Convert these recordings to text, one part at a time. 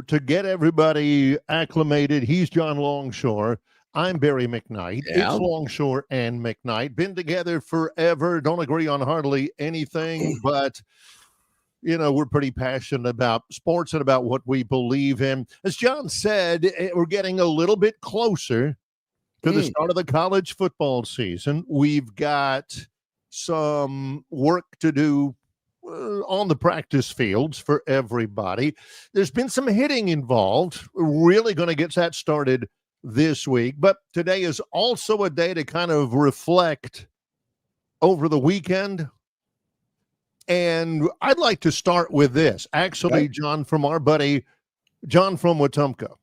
to get everybody acclimated, he's John Longshore. I'm Barry McKnight. Yeah. It's Longshore and McKnight. Been together forever. Don't agree on hardly anything, but we're pretty passionate about sports and about what we believe in. As John said, we're getting a little bit closer to the start of the college football season. We've got some work to do on the practice fields for everybody. There's been some hitting involved. We're really going to get that started this week, but today is also a day to kind of reflect over the weekend. And I'd like to start with this. Actually, okay. John, from our buddy, John from Wetumpka.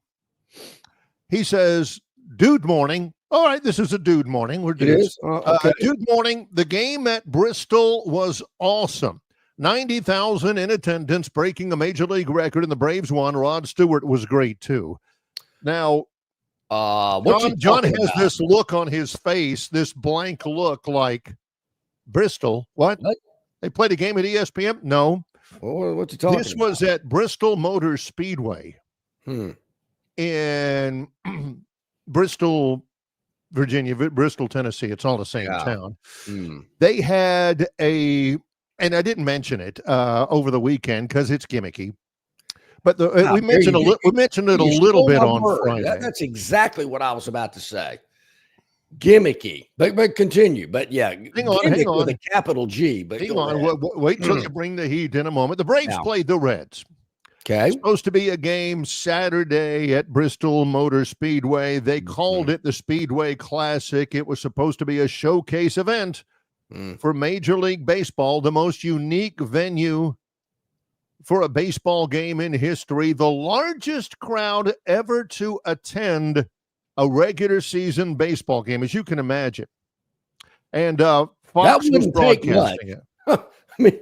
He says, dude morning. All right, this is a dude morning. We're dudes. Okay. Dude morning. The game at Bristol was awesome. 90,000 in attendance, breaking a major league record, and the Braves won. Rod Stewart was great, too. Now, John has this look on his face, this blank look like, Bristol, what? They played a game at ESPN? No. Well, what's he talking about? This was at Bristol Motor Speedway in Bristol, Virginia, Bristol, Tennessee. It's all the same town. They had and I didn't mention it over the weekend because it's gimmicky. But we mentioned it a little bit on Friday. That's exactly what I was about to say. Gimmicky, but continue. But yeah, hang on. With a capital G. But hang on, wait till you bring the heat in a moment. The Braves played the Reds. Okay, it's supposed to be a game Saturday at Bristol Motor Speedway. They called it the Speedway Classic. It was supposed to be a showcase event for Major League Baseball, the most unique venue for a baseball game in history, the largest crowd ever to attend a regular season baseball game, as you can imagine. And Fox was broadcasting it. I mean,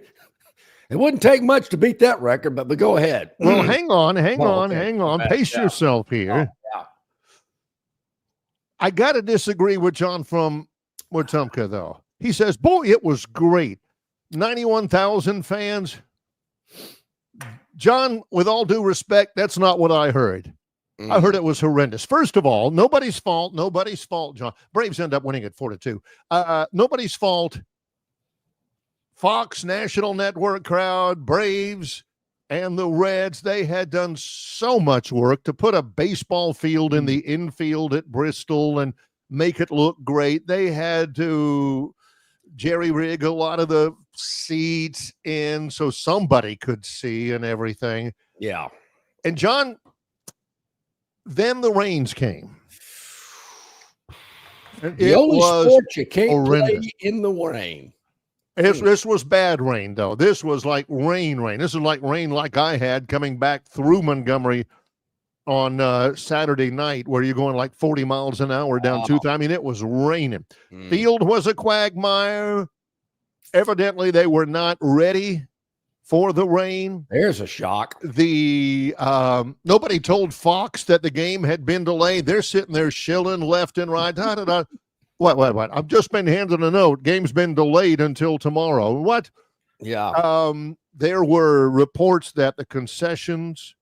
it wouldn't take much to beat that record, but go ahead. Well, hang on. Pace yourself here. I got to disagree with John from Wetumpka, though. He says, boy, it was great. 91,000 fans. John, with all due respect, that's not what I heard. I heard it was horrendous. First of all, nobody's fault, John. Braves end up winning at 4-2. Nobody's fault. Fox, National Network crowd, Braves, and the Reds, they had done so much work to put a baseball field in the infield at Bristol and make it look great. They had to jerry-rig a lot of the seats in so somebody could see and everything. Yeah. And John, then the rains came. The only sport you can't play in the rain. This was bad rain, though. This was like rain. This is like rain like I had coming back through Montgomery on Saturday night, where you're going like 40 miles an hour down I mean, it was raining. Field was a quagmire. Evidently, they were not ready for the rain. There's a shock. Nobody told Fox that the game had been delayed. They're sitting there shilling left and right. What? I've just been handed a note. Game's been delayed until tomorrow. What? Yeah. There were reports that the concessions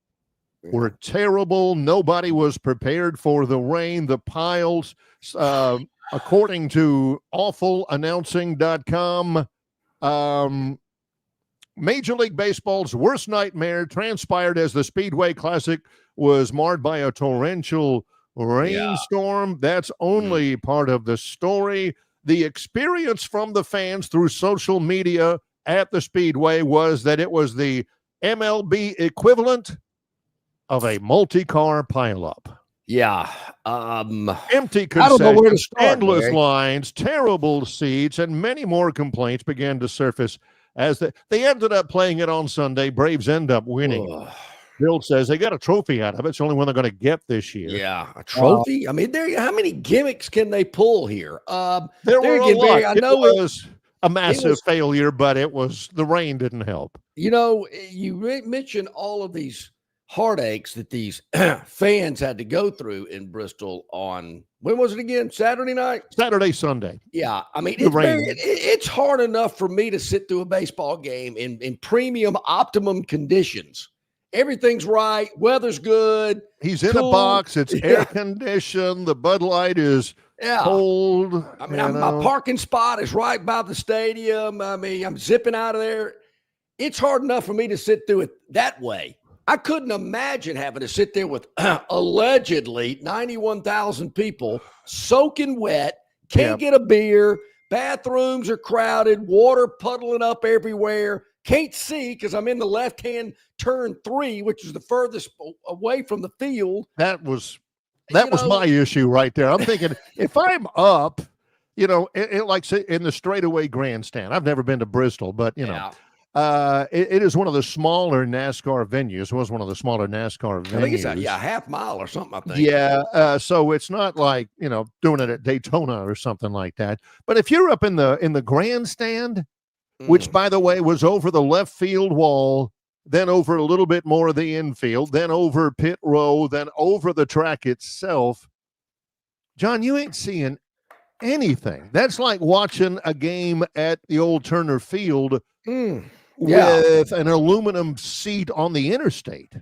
were terrible. Nobody was prepared for the rain. The piles, according to awfulannouncing.com, Major League Baseball's worst nightmare transpired as the Speedway Classic was marred by a torrential rainstorm. That's only part of the story. The experience from the fans through social media at the Speedway was that it was the MLB equivalent of a multi-car pileup. Yeah. Empty concessions, endless lines, terrible seats, and many more complaints began to surface as they ended up playing it on Sunday. Braves end up winning. Bill says they got a trophy out of it. It's the only one they're going to get this year. Yeah, a trophy? I mean, how many gimmicks can they pull here? There were a lot. I know it was a massive failure, but the rain didn't help. You mentioned all of these heartaches that these fans had to go through in Bristol on, when was it again? Saturday night? Sunday. Yeah. I mean, it's hard enough for me to sit through a baseball game in premium optimum conditions Everything's right. Weather's good. He's in a Cool. box. It's air conditioned. The Bud Light is cold. I mean, my parking spot is right by the stadium. I mean, I'm zipping out of there. It's hard enough for me to sit through it that way. I couldn't imagine having to sit there with allegedly 91,000 people soaking wet, can't get a beer, bathrooms are crowded, water puddling up everywhere, can't see because I'm in the left-hand turn 3, which is the furthest away from the field. That was my issue right there. I'm thinking if I'm up, like say in the straightaway grandstand. I've never been to Bristol, but it is one of the smaller NASCAR venues. It was one of the smaller NASCAR venues. I think it's a half mile or something, I think. Yeah. So it's not like, doing it at Daytona or something like that. But if you're up in the grandstand, which by the way was over the left field wall, then over a little bit more of the infield, then over pit row, then over the track itself, John, you ain't seeing anything. That's like watching a game at the old Turner Field with an aluminum seat on the interstate.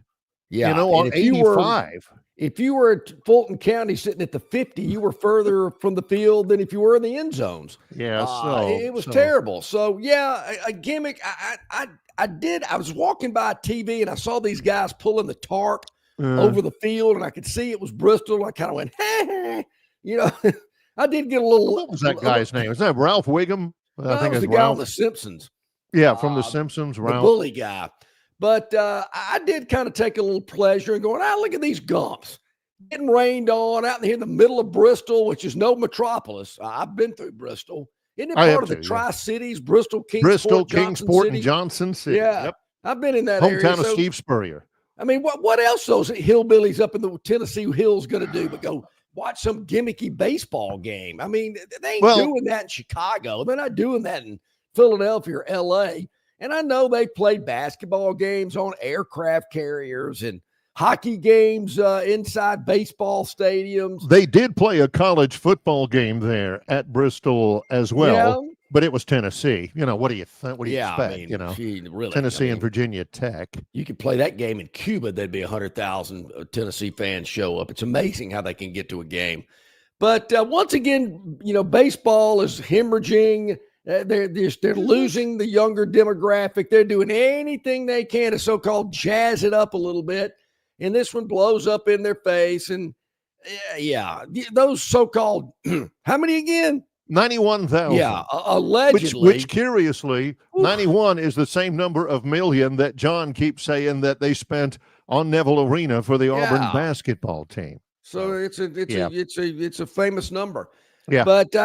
Yeah. On 85. If you were at Fulton County sitting at the 50, you were further from the field than if you were in the end zones. Yeah. It was terrible. So, a gimmick. I was walking by TV and I saw these guys pulling the tarp over the field and I could see it was Bristol. I kind of went, I did get a little. What was that guy's name? Is that Ralph Wiggum? I think it was the guy on The Simpsons. Yeah, from The Simpsons, Ralph. The bully guy. But I did kind of take a little pleasure in going, look at these gumps. Getting rained on out here in the middle of Bristol, which is no metropolis. I've been through Bristol. Isn't it part of the Tri-Cities? Bristol, Kingsport, and Johnson City. Yeah. Yep. I've been in that hometown area. Of Steve Spurrier. I mean, what else those hillbillies up in the Tennessee hills going to do but go watch some gimmicky baseball game? I mean, they ain't doing that in Chicago. They're not doing that in Philadelphia or L.A., and I know they played basketball games on aircraft carriers and hockey games inside baseball stadiums. They did play a college football game there at Bristol as well, but it was Tennessee. What do you think? What do you expect? Really, Tennessee and Virginia Tech. You could play that game in Cuba. There'd be 100,000 Tennessee fans show up. It's amazing how they can get to a game. But once again, baseball is hemorrhaging. They're losing the younger demographic. They're doing anything they can to so-called jazz it up a little bit. And this one blows up in their face. And those so-called, how many again? 91,000. Yeah, allegedly. Which curiously, 91 is the same number of million that John keeps saying that they spent on Neville Arena for the Auburn basketball team. So it's a famous number. Yeah. But,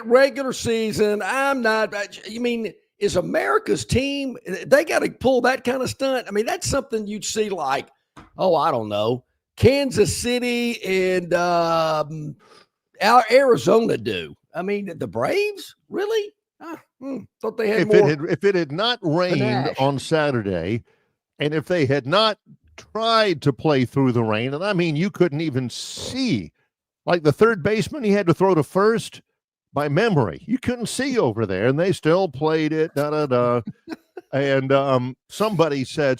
regular season, is America's team, they got to pull that kind of stunt. I mean, that's something you'd see like, I don't know, Kansas City and Arizona do. I mean, the Braves, really? Thought they had more. If it had not rained on Saturday, and if they had not tried to play through the rain, and I mean, you couldn't even see. Like the third baseman, he had to throw to first by memory. You couldn't see over there, and they still played it. And somebody said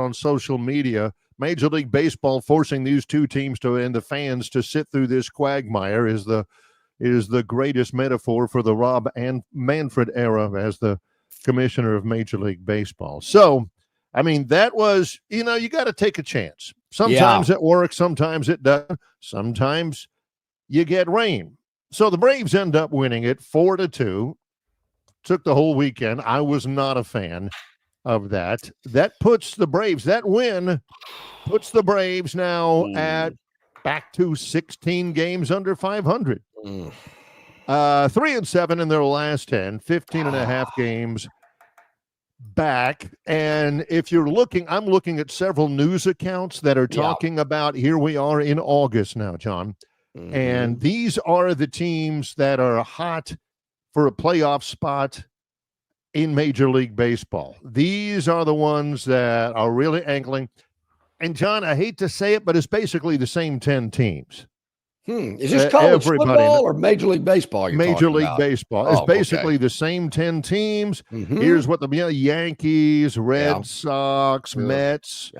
on social media, Major League Baseball forcing these two teams and the fans to sit through this quagmire is the greatest metaphor for the Rob and Manfred era as the commissioner of Major League Baseball. So, I mean, that was, you got to take a chance. Sometimes it works, sometimes it doesn't. Sometimes you get rain. So the Braves end up winning it 4-2. Took the whole weekend. I was not a fan of that. That win puts the Braves now at back to 16 games under 500. 3-7 in their last 10, 15 and a half games back. And if you're looking, I'm looking at several news accounts that are talking about, here we are in August now, John. And these are the teams that are hot for a playoff spot in Major League Baseball. These are the ones that are really angling. And John, I hate to say it, but it's basically the same 10 teams. Is this college Everybody football or Major League Baseball you're Major talking League about? Baseball. It's basically the same 10 teams. Here's what the Yankees, Red Sox, Mets,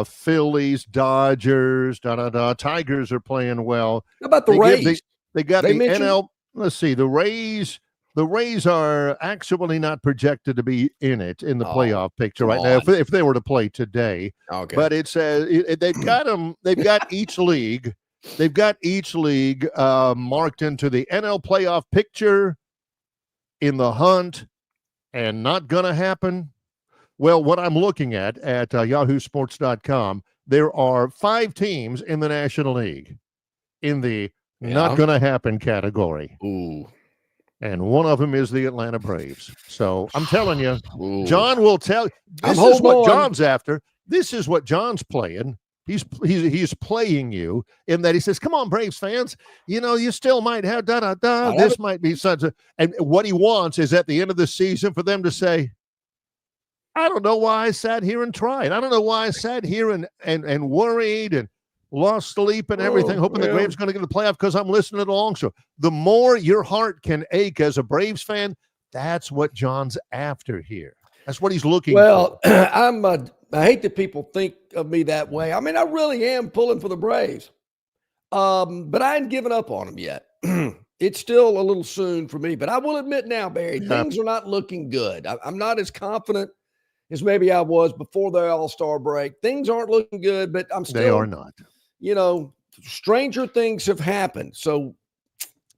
Phillies, Dodgers, Tigers are playing well. How about the Rays? They got the NL. Let's see. The Rays are actually not projected to be in it in the playoff picture right now if they were to play today. Okay. But it says they've got them. They've got each league. They've got each league marked into the NL playoff picture, in the hunt, and not going to happen. Well, what I'm looking at yahoosports.com, there are 5 teams in the National League in the not going to happen category. Ooh. And one of them is the Atlanta Braves. So I'm telling you, John will tell. This is what John's after. This is what John's playing. He's playing you in that he says, "Come on, Braves fans, you still might have This might be such a." And what he wants is at the end of the season for them to say, "I don't know why I sat here and tried. I don't know why I sat here and worried and lost sleep and everything, hoping the Braves going to get the playoff because I'm listening to the Longshore." The more your heart can ache as a Braves fan, that's what John's after here. That's what he's looking for. Well, I hate that people think of me that way. I mean, I really am pulling for the Braves. But I ain't given up on them yet. It's still a little soon for me. But I will admit now, Barry, things are not looking good. I'm not as confident as maybe I was before the All-Star break. Things aren't looking good, but I'm still. They are not. Stranger things have happened. So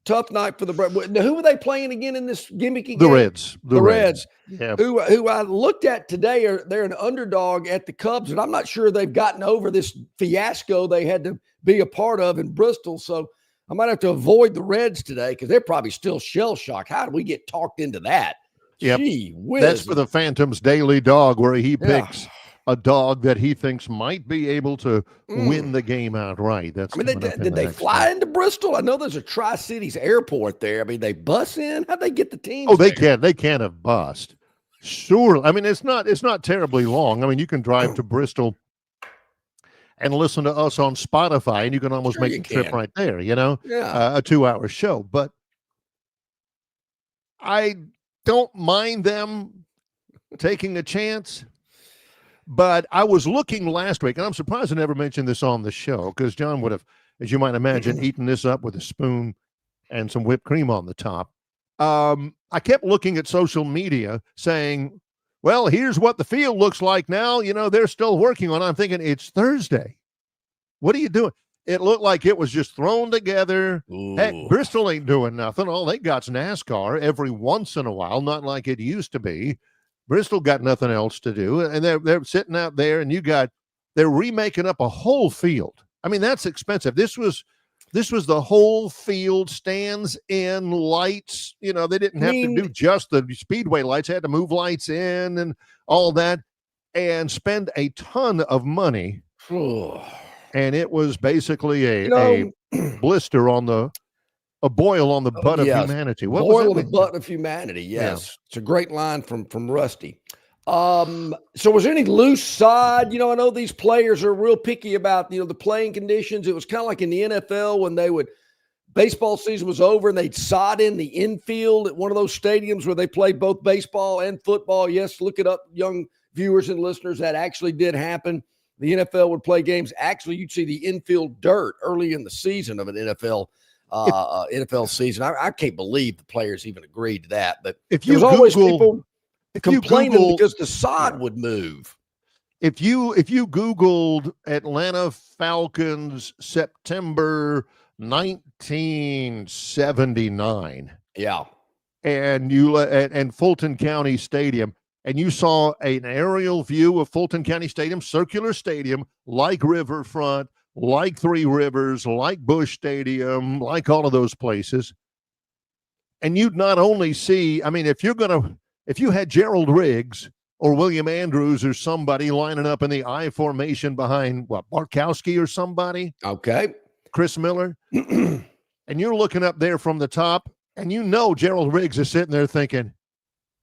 tough night for the Braves. Who are they playing again in this gimmicky game? The Reds. The Reds. Yeah. Who I looked at today, they're an underdog at the Cubs, and I'm not sure they've gotten over this fiasco they had to be a part of in Bristol. So I might have to avoid the Reds today because they're probably still shell-shocked. How did we get talked into that? Yep. Gee whiz. That's for the Phantom's Daily Dog, where he picks a dog that he thinks might be able to win the game outright. Did they fly into Bristol? I know there's a Tri-Cities airport there. I mean, they bus in. How'd they get the team? They can't have bust. Sure. I mean, it's not terribly long. I mean, you can drive to Bristol and listen to us on Spotify, and you can almost make the trip right there. A 2-hour show. But I don't mind them taking a chance. But I was looking last week, and I'm surprised I never mentioned this on the show because John would have, as you might imagine, eaten this up with a spoon and some whipped cream on the top. I kept looking at social media saying, well, here's what the field looks like now. They're still working on it. I'm thinking, it's Thursday. What are you doing? It looked like it was just thrown together. Heck, Bristol ain't doing nothing. All they got's NASCAR every once in a while, not like it used to be. Bristol got nothing else to do, and they're sitting out there, and they're remaking up a whole field. I mean, that's expensive. This was the whole field, stands in, lights. They didn't have to do just the speedway lights. They had to move lights in and all that, and spend a ton of money. And it was basically a blister on a boil on the butt of humanity. What boil on the butt of humanity. Yes. Yeah. It's a great line from Rusty. So was there any loose side? I know these players are real picky about, the playing conditions. It was kind of like in the NFL when baseball season was over and they'd sod in the infield at one of those stadiums where they played both baseball and football. Yes. Look it up, young viewers and listeners. That actually did happen. The NFL would play games. Actually, you'd see the infield dirt early in the season of an NFL season. I can't believe the players even agreed to that. But there's always people complaining because the sod would move. If you Googled Atlanta Falcons September 1979, and Fulton County Stadium, and you saw an aerial view of Fulton County Stadium, circular stadium, like Riverfront, like Three Rivers, like Busch Stadium, like all of those places. And you'd not only see, I mean, if you had Gerald Riggs or William Andrews or somebody lining up in the I formation behind Barkowski or somebody. Okay. Chris Miller. And you're looking up there from the top, and Gerald Riggs is sitting there thinking,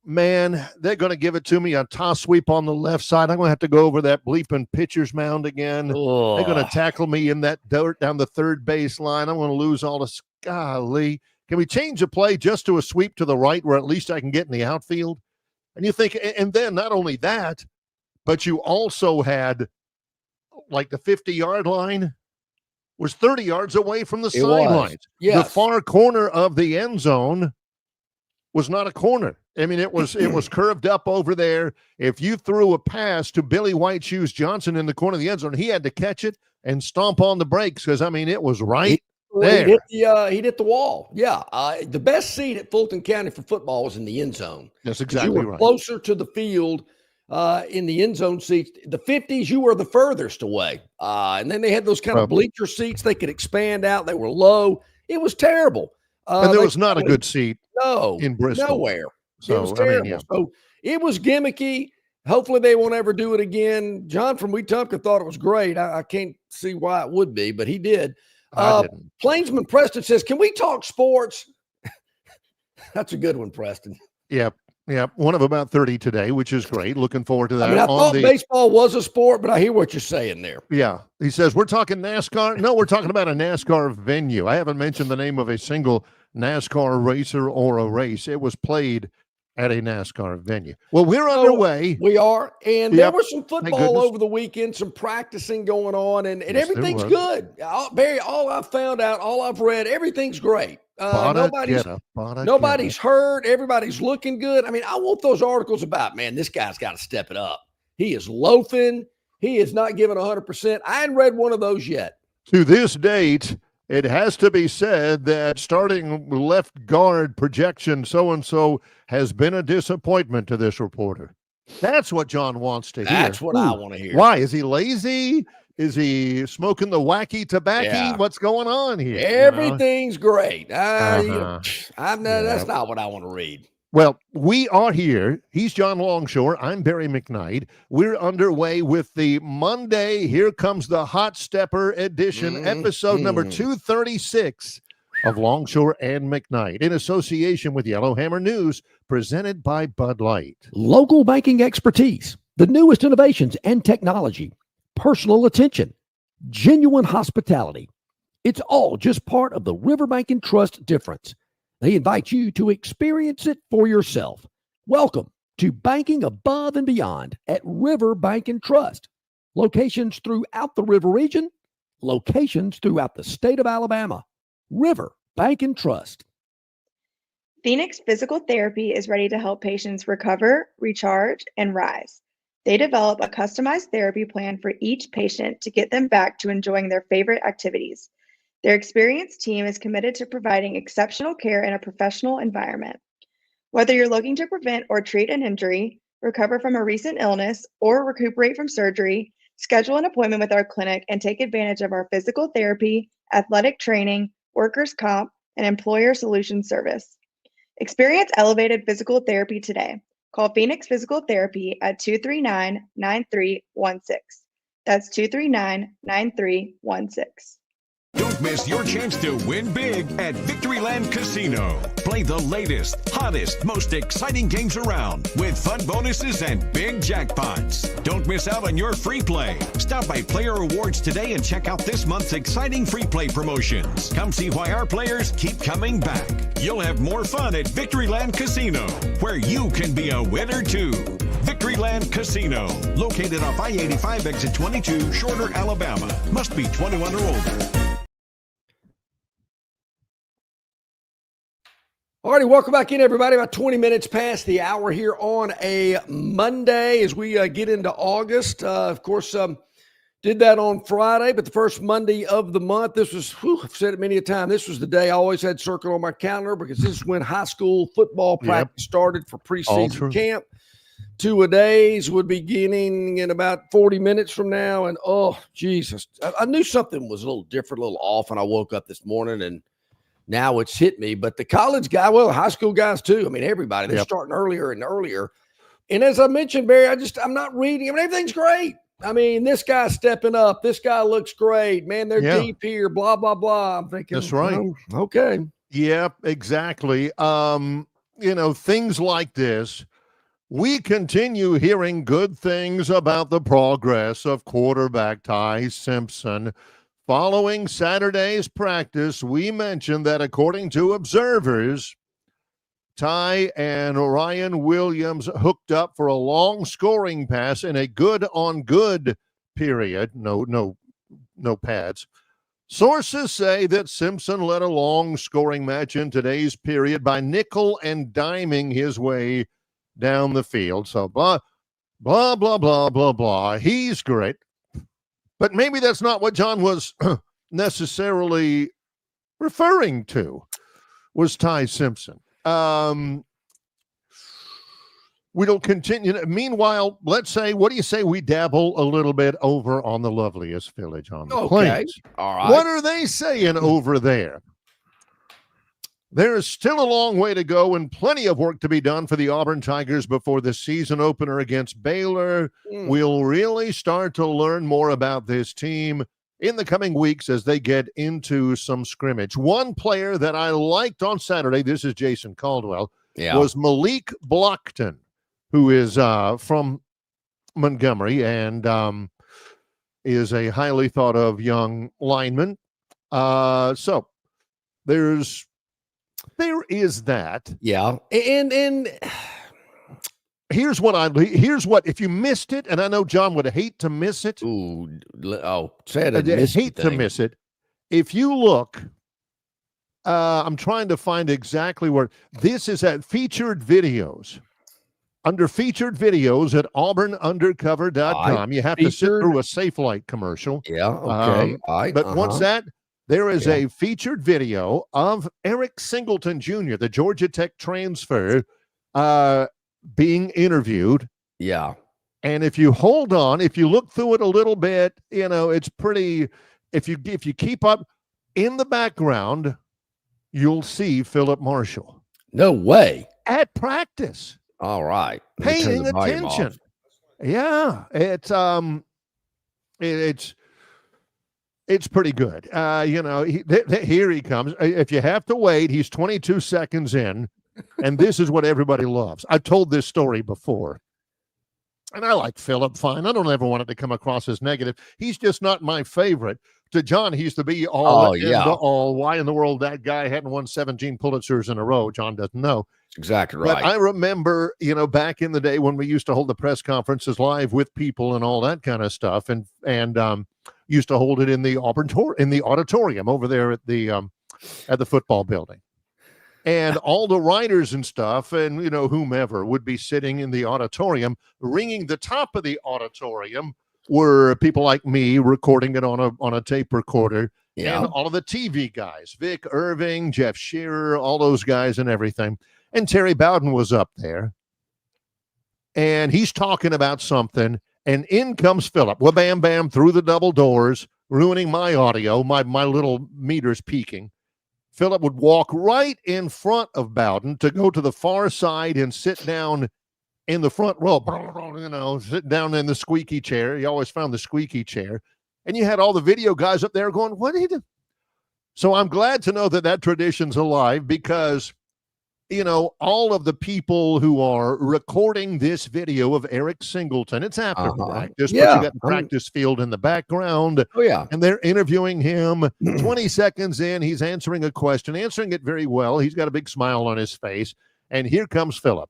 man, they're going to give it to me. A toss sweep on the left side. I'm going to have to go over that bleeping pitcher's mound again. Oh. They're going to tackle me in that dirt down the third base line. I'm going to lose all the golly. Can we change the play just to a sweep to the right where at least I can get in the outfield? And you think, and then not only that, but you also had like the 50-yard line was 30 yards away from the sidelines. Yes. The far corner of the end zone was not a corner. I mean, it was curved up over there. If you threw a pass to Billy White Shoes Johnson in the corner of the end zone, he had to catch it and stomp on the brakes because, I mean, it was right there. He hit the wall. Yeah. The best seat at Fulton County for football was in the end zone. That's exactly you were right. Closer to the field in the end zone seats. The 50s, you were the furthest away. And then they had those kind of bleacher seats. They could expand out. They were low. It was terrible. And there was not a good seat in Bristol. Nowhere. So, it was terrible. Yeah. So it was gimmicky. Hopefully they won't ever do it again. John from Wetumpka thought it was great. I can't see why it would be, but he did. Plainsman Preston says, can we talk sports? That's a good one, Preston. Yep. One of about 30 today, which is great. Looking forward to that. I thought baseball was a sport, but I hear what you're saying there. Yeah. He says, we're talking NASCAR. No, we're talking about a NASCAR venue. I haven't mentioned the name of a single NASCAR racer or a race. It was played at a NASCAR venue. Well, we're underway. We are. And there was some football over the weekend, some practicing going on, and everything's good. Barry, all I've found out, all I've read, everything's great. Nobody's hurt. Everybody's looking good. I mean, I want those articles about, man, this guy's got to step it up. He is loafing. He is not giving 100%. I hadn't read one of those yet. To this date, it has to be said that starting left guard projection so-and-so has been a disappointment to this reporter. That's what John wants to hear. That's what I want to hear. Why? Is he lazy? Is he smoking the wacky tobacco? Yeah. What's going on here? Everything's great. That's not what I want to read. Well, we are here. He's John Longshore. I'm Barry McKnight. We're underway with the Monday. Here comes the Hotstepper edition, episode number 236 of Longshore and McKnight, in association with Yellowhammer News, presented by Bud Light. Local banking expertise, the newest innovations and technology, personal attention, genuine hospitality. It's all just part of the Riverbank and Trust difference. They invite you to experience it for yourself. Welcome to Banking Above and Beyond at Riverbank and Trust. Locations throughout the river region, locations throughout the state of Alabama. Riverbank and Trust. Phoenix Physical Therapy is ready to help patients recover, recharge, and rise. They develop a customized therapy plan for each patient to get them back to enjoying their favorite activities. Their experienced team is committed to providing exceptional care in a professional environment. Whether you're looking to prevent or treat an injury, recover from a recent illness, or recuperate from surgery, schedule an appointment with our clinic and take advantage of our physical therapy, athletic training, workers' comp, and employer solutions service. Experience elevated physical therapy today. Call Phoenix Physical Therapy at 239-9316. That's 239-9316. Don't miss your chance to win big at Victoryland Casino. Play the latest, hottest, most exciting games around with fun bonuses and big jackpots. Don't miss out on your free play. Stop by Player Rewards today and check out this month's exciting free play promotions. Come see why our players keep coming back. You'll have more fun at Victoryland Casino, where you can be a winner too. Victoryland Casino, located off I-85 exit 22, Shorter, Alabama. Must be 21 or older. All righty, welcome back in, everybody. About 20 minutes past the hour here on a Monday as we get into August. Of course, did that on Friday, but the first Monday of the month, this was, I've said it many a time, this was the day I always had circled on my calendar because this is when high school football practice started for preseason camp. 2-a-days would be beginning in about 40 minutes from now. And, oh, Jesus, I knew something was a little different, a little off, and I woke up this morning and now it's hit me. But the college guy, well, high school guys too. I mean, everybody, they're starting earlier and earlier. And as I mentioned, Barry, I'm not reading. I mean, everything's great. I mean, this guy's stepping up. This guy looks great. Man, they're deep here, blah, blah, blah. I'm thinking, that's right. Okay. Yeah, exactly. Things like this We continue hearing good things about the progress of quarterback Ty Simpson. Following Saturday's practice, we mentioned that according to observers, Ty and Ryan Williams hooked up for a long scoring pass in a good-on-good period. No pads. Sources say that Simpson led a long scoring match in today's period by nickel and diming his way down the field. So blah, blah, blah, blah, blah, blah. He's great. But maybe that's not what John was necessarily referring to, was Ty Simpson. We don't continue. Meanwhile, let's say, what do you say we dabble a little bit over on the loveliest village on the plains? All right. What are they saying over there? There is still a long way to go and plenty of work to be done for the Auburn Tigers before the season opener against Baylor. We'll really start to learn more about this team in the coming weeks as they get into some scrimmage. One player that I liked on Saturday, this is Jason Caldwell, was Malik Blockton, who is from Montgomery and is a highly thought of young lineman. So there is that. Yeah. And here's what if you missed it, and I know John would hate to miss it. Said I hate to miss it. If you look, I'm trying to find exactly where this is at featured videos. Under featured videos at auburnundercover.com, you have to sit through a SafeLight commercial. Yeah, okay. But once there is a featured video of Eric Singleton Jr., the Georgia Tech transfer, being interviewed. Yeah. And if you hold on, if you look through it a little bit, it's pretty, if you keep up in the background, you'll see Philip Marshall. No way. At practice. All right. Paying attention. Yeah. It's pretty good. Here he comes. If you have to wait, he's 22 seconds in, and this is what everybody loves. I've told this story before, and I like Philip fine. I don't ever want it to come across as negative. He's just not my favorite. To John, he used to be all. Why in the world that guy hadn't won 17 Pulitzers in a row? John doesn't know. Exactly right. But I remember, back in the day when we used to hold the press conferences live with people and all that kind of stuff, and used to hold it in the auditorium over there at the football building, and all the writers and stuff, and whomever would be sitting in the auditorium. Ringing the top of the auditorium were people like me recording it on a tape recorder, and all of the TV guys, Vic Irving, Jeff Shearer, all those guys and everything. And Terry Bowden was up there, and he's talking about something, and in comes Philip. Well, bam, bam, through the double doors, ruining my audio, my little meters peaking. Philip would walk right in front of Bowden to go to the far side and sit down in the front row, sit down in the squeaky chair. He always found the squeaky chair. And you had all the video guys up there going, what did he do? So I'm glad to know that tradition's alive, because all of the people who are recording this video of Eric Singleton, it's after practice, but you got the practice field in the background. Oh, yeah. And they're interviewing him. 20 seconds in, he's answering a question, answering it very well. He's got a big smile on his face. And here comes Philip.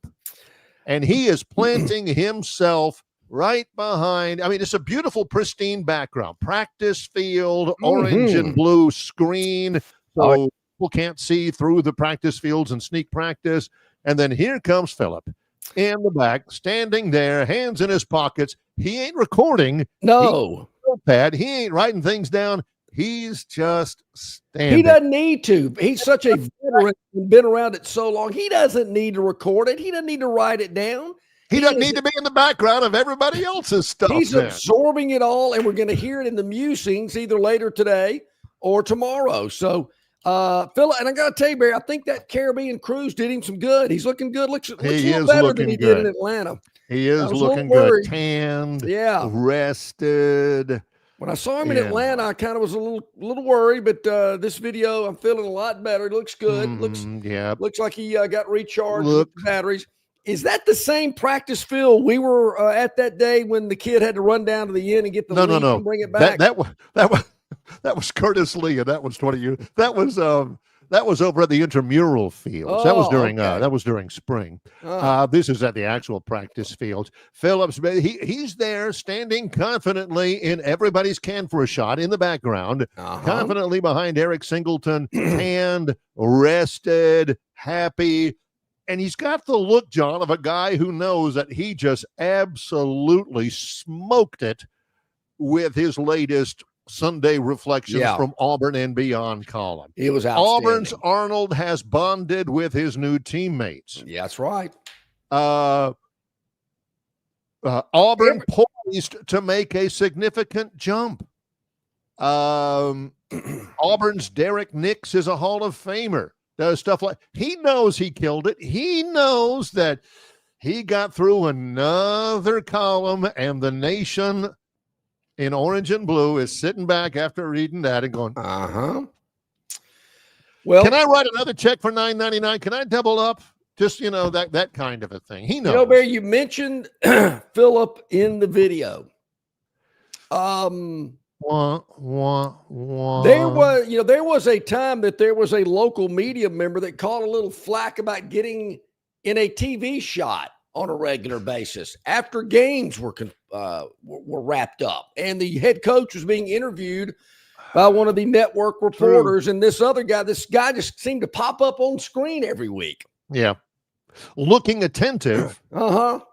And he is planting himself right behind. I mean, it's a beautiful, pristine background. Practice field, orange and blue screen. So people can't see through the practice fields and sneak practice. And then here comes Philip in the back, standing there, hands in his pockets. He ain't recording. No. He ain't writing things down. He's just standing. He doesn't need to. He's such a veteran, been around it so long. He doesn't need to record it. He doesn't need to write it down. He doesn't need to be in the background of everybody else's stuff. He's absorbing it all, and we're going to hear it in the musings either later today or tomorrow. So, Phil, and I got to tell you, Barry, I think that Caribbean cruise did him some good. He's looking good. Looks a little better than he did in Atlanta. He is looking good. Tanned, rested. When I saw him in Atlanta, I kind of was a little worried, but this video, I'm feeling a lot better. It looks good. Looks like he got recharged with the batteries. Is that the same practice field we were at that day when the kid had to run down to the end and get the leaf and bring it back? That was Curtis Lee, and that was 20 years. That was over at the intramural fields. That was during spring. This is at the actual practice fields. Phillips, he's there standing confidently in everybody's can for a shot in the background, confidently behind Eric Singleton, hand rested, happy. And he's got the look, John, of a guy who knows that he just absolutely smoked it with his latest Sunday reflections from Auburn and Beyond column. It was outstanding. Auburn's Arnold has bonded with his new teammates. Yeah, that's right. Auburn poised to make a significant jump. Auburn's Derek Nix is a Hall of Famer. Does stuff like he knows he killed it. He knows that he got through another column, and the nation in orange and blue is sitting back after reading that and going, Well, can I write another check for $9.99? Can I double up? Just, that kind of a thing. He knows. Barry, you mentioned Phillip in the video. There was a time that there was a local media member that caught a little flack about getting in a TV shot on a regular basis after games were wrapped up, and the head coach was being interviewed by one of the network reporters. And this guy just seemed to pop up on screen every week. Yeah, looking attentive,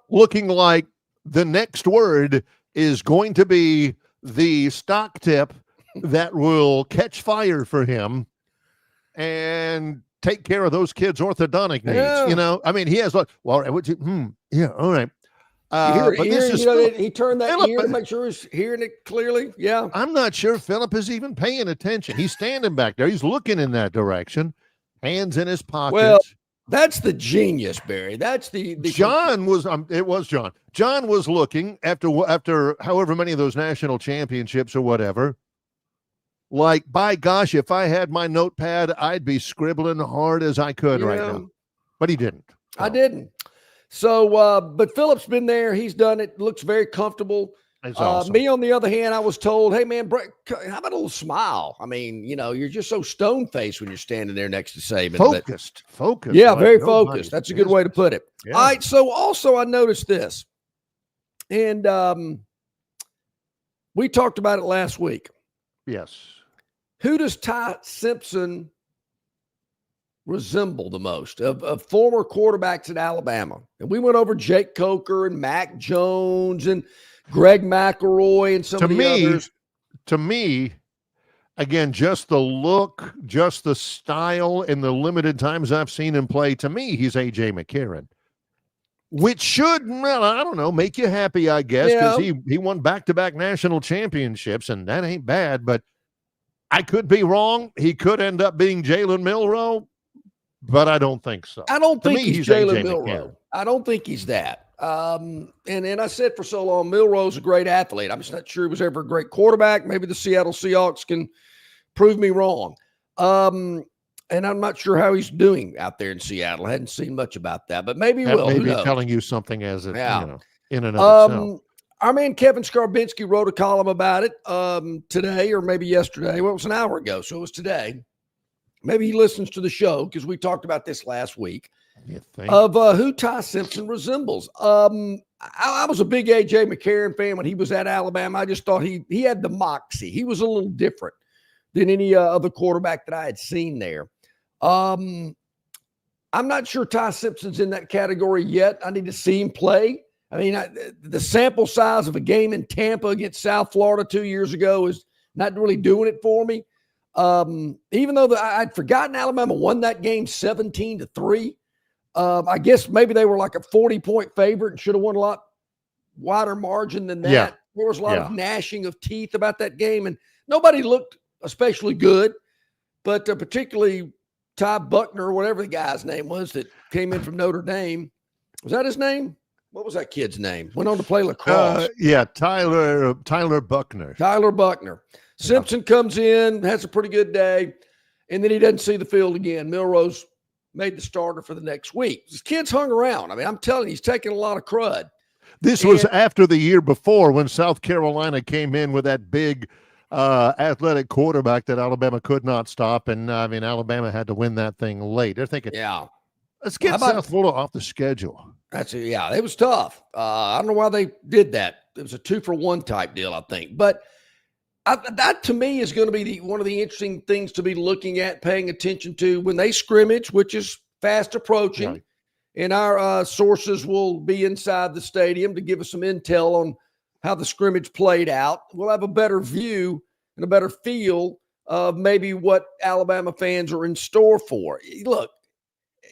looking like the next word is going to be the stock tip that will catch fire for him and take care of those kids' orthodontic needs. He has all right. He turned that ear to make sure he's hearing it clearly. Yeah. I'm not sure Phillip is even paying attention. He's standing back there. He's looking in that direction, hands in his pockets. Well, that's the genius, Barry. That's the John was it was John. John was looking after however many of those national championships or whatever. Like, by gosh, if I had my notepad, I'd be scribbling hard as I could right now. But he didn't. I didn't. So, but Phillip's been there. He's done it. Looks very comfortable. Awesome. Me, on the other hand, I was told, hey, man, how about a little smile? I mean, you're just so stone-faced when you're standing there next to Saban. Focused. Yeah, very focused. That's a good way to put it. Yeah. All right, so also I noticed this, and we talked about it last week. Yes. Who does Ty Simpson resemble the most of former quarterbacks at Alabama? And we went over Jake Coker and Mac Jones and Greg McElroy and some of the others. To me, again, just the look, just the style, and the limited times I've seen him play, to me, he's A.J. McCarron. Which should, I don't know, make you happy, I guess, because he won back-to-back national championships, and that ain't bad, but I could be wrong. He could end up being Jalen Milroe, but I don't think so. I don't think he's Jalen Milroe. I don't think he's that. And I said for so long, Milroe's a great athlete. I'm just not sure he was ever a great quarterback. Maybe the Seattle Seahawks can prove me wrong. And I'm not sure how he's doing out there in Seattle. I hadn't seen much about that, but maybe he will. Maybe telling you something as in and of itself. Our man Kevin Skarbinski wrote a column about it today or maybe yesterday. Well, it was an hour ago, so it was today. Maybe he listens to the show because we talked about this last week of who Ty Simpson resembles. I was a big A.J. McCarron fan when he was at Alabama. I just thought he had the moxie. He was a little different than any other quarterback that I had seen there. I'm not sure Ty Simpson's in that category yet. I need to see him play. I mean, the sample size of a game in Tampa against South Florida 2 years ago is not really doing it for me. Even though I'd forgotten Alabama won that game 17-3. I guess maybe they were like a 40-point favorite and should have won a lot wider margin than that. Yeah. There was a lot of gnashing of teeth about that game, and nobody looked especially good, but particularly Ty Buckner, or whatever the guy's name was that came in from Notre Dame. Was that his name? What was that kid's name? Went on to play lacrosse. Tyler Buckner. Tyler Buckner. Simpson comes in, has a pretty good day, and then he doesn't see the field again. Milroe's made the starter for the next week. His kid's hung around. I mean, I'm telling you, he's taking a lot of crud. This was after the year before when South Carolina came in with that big athletic quarterback that Alabama could not stop. And, I mean, Alabama had to win that thing late. They're thinking, let's get South Florida off the schedule. It was tough. I don't know why they did that. It was a 2-for-1 type deal, I think. But that to me is going to be one of the interesting things to be looking at, paying attention to when they scrimmage, which is fast approaching. Right. And our sources will be inside the stadium to give us some intel on how the scrimmage played out. We'll have a better view and a better feel of maybe what Alabama fans are in store for. Look,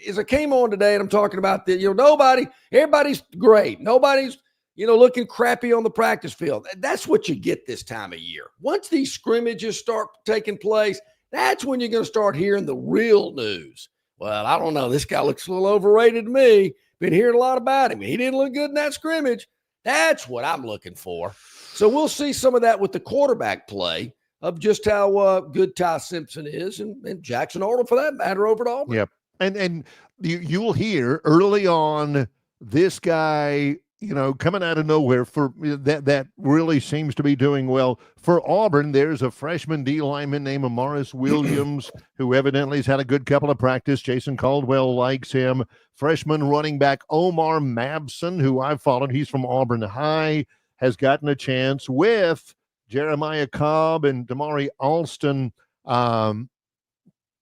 as I came on today and I'm talking about everybody's great. Nobody's, looking crappy on the practice field. That's what you get this time of year. Once these scrimmages start taking place, that's when you're going to start hearing the real news. Well, I don't know. This guy looks a little overrated to me. Been hearing a lot about him. He didn't look good in that scrimmage. That's what I'm looking for. So we'll see some of that with the quarterback play of just how good Ty Simpson is and Jackson Arnold, for that matter, over at Auburn. Yep. And you'll hear early on this guy, coming out of nowhere for that really seems to be doing well. For Auburn, there's a freshman D lineman named Amaris Williams, who evidently has had a good couple of practice. Jason Caldwell likes him. Freshman running back Omar Mabson, who I've followed, he's from Auburn High, has gotten a chance with Jeremiah Cobb and Damari Alston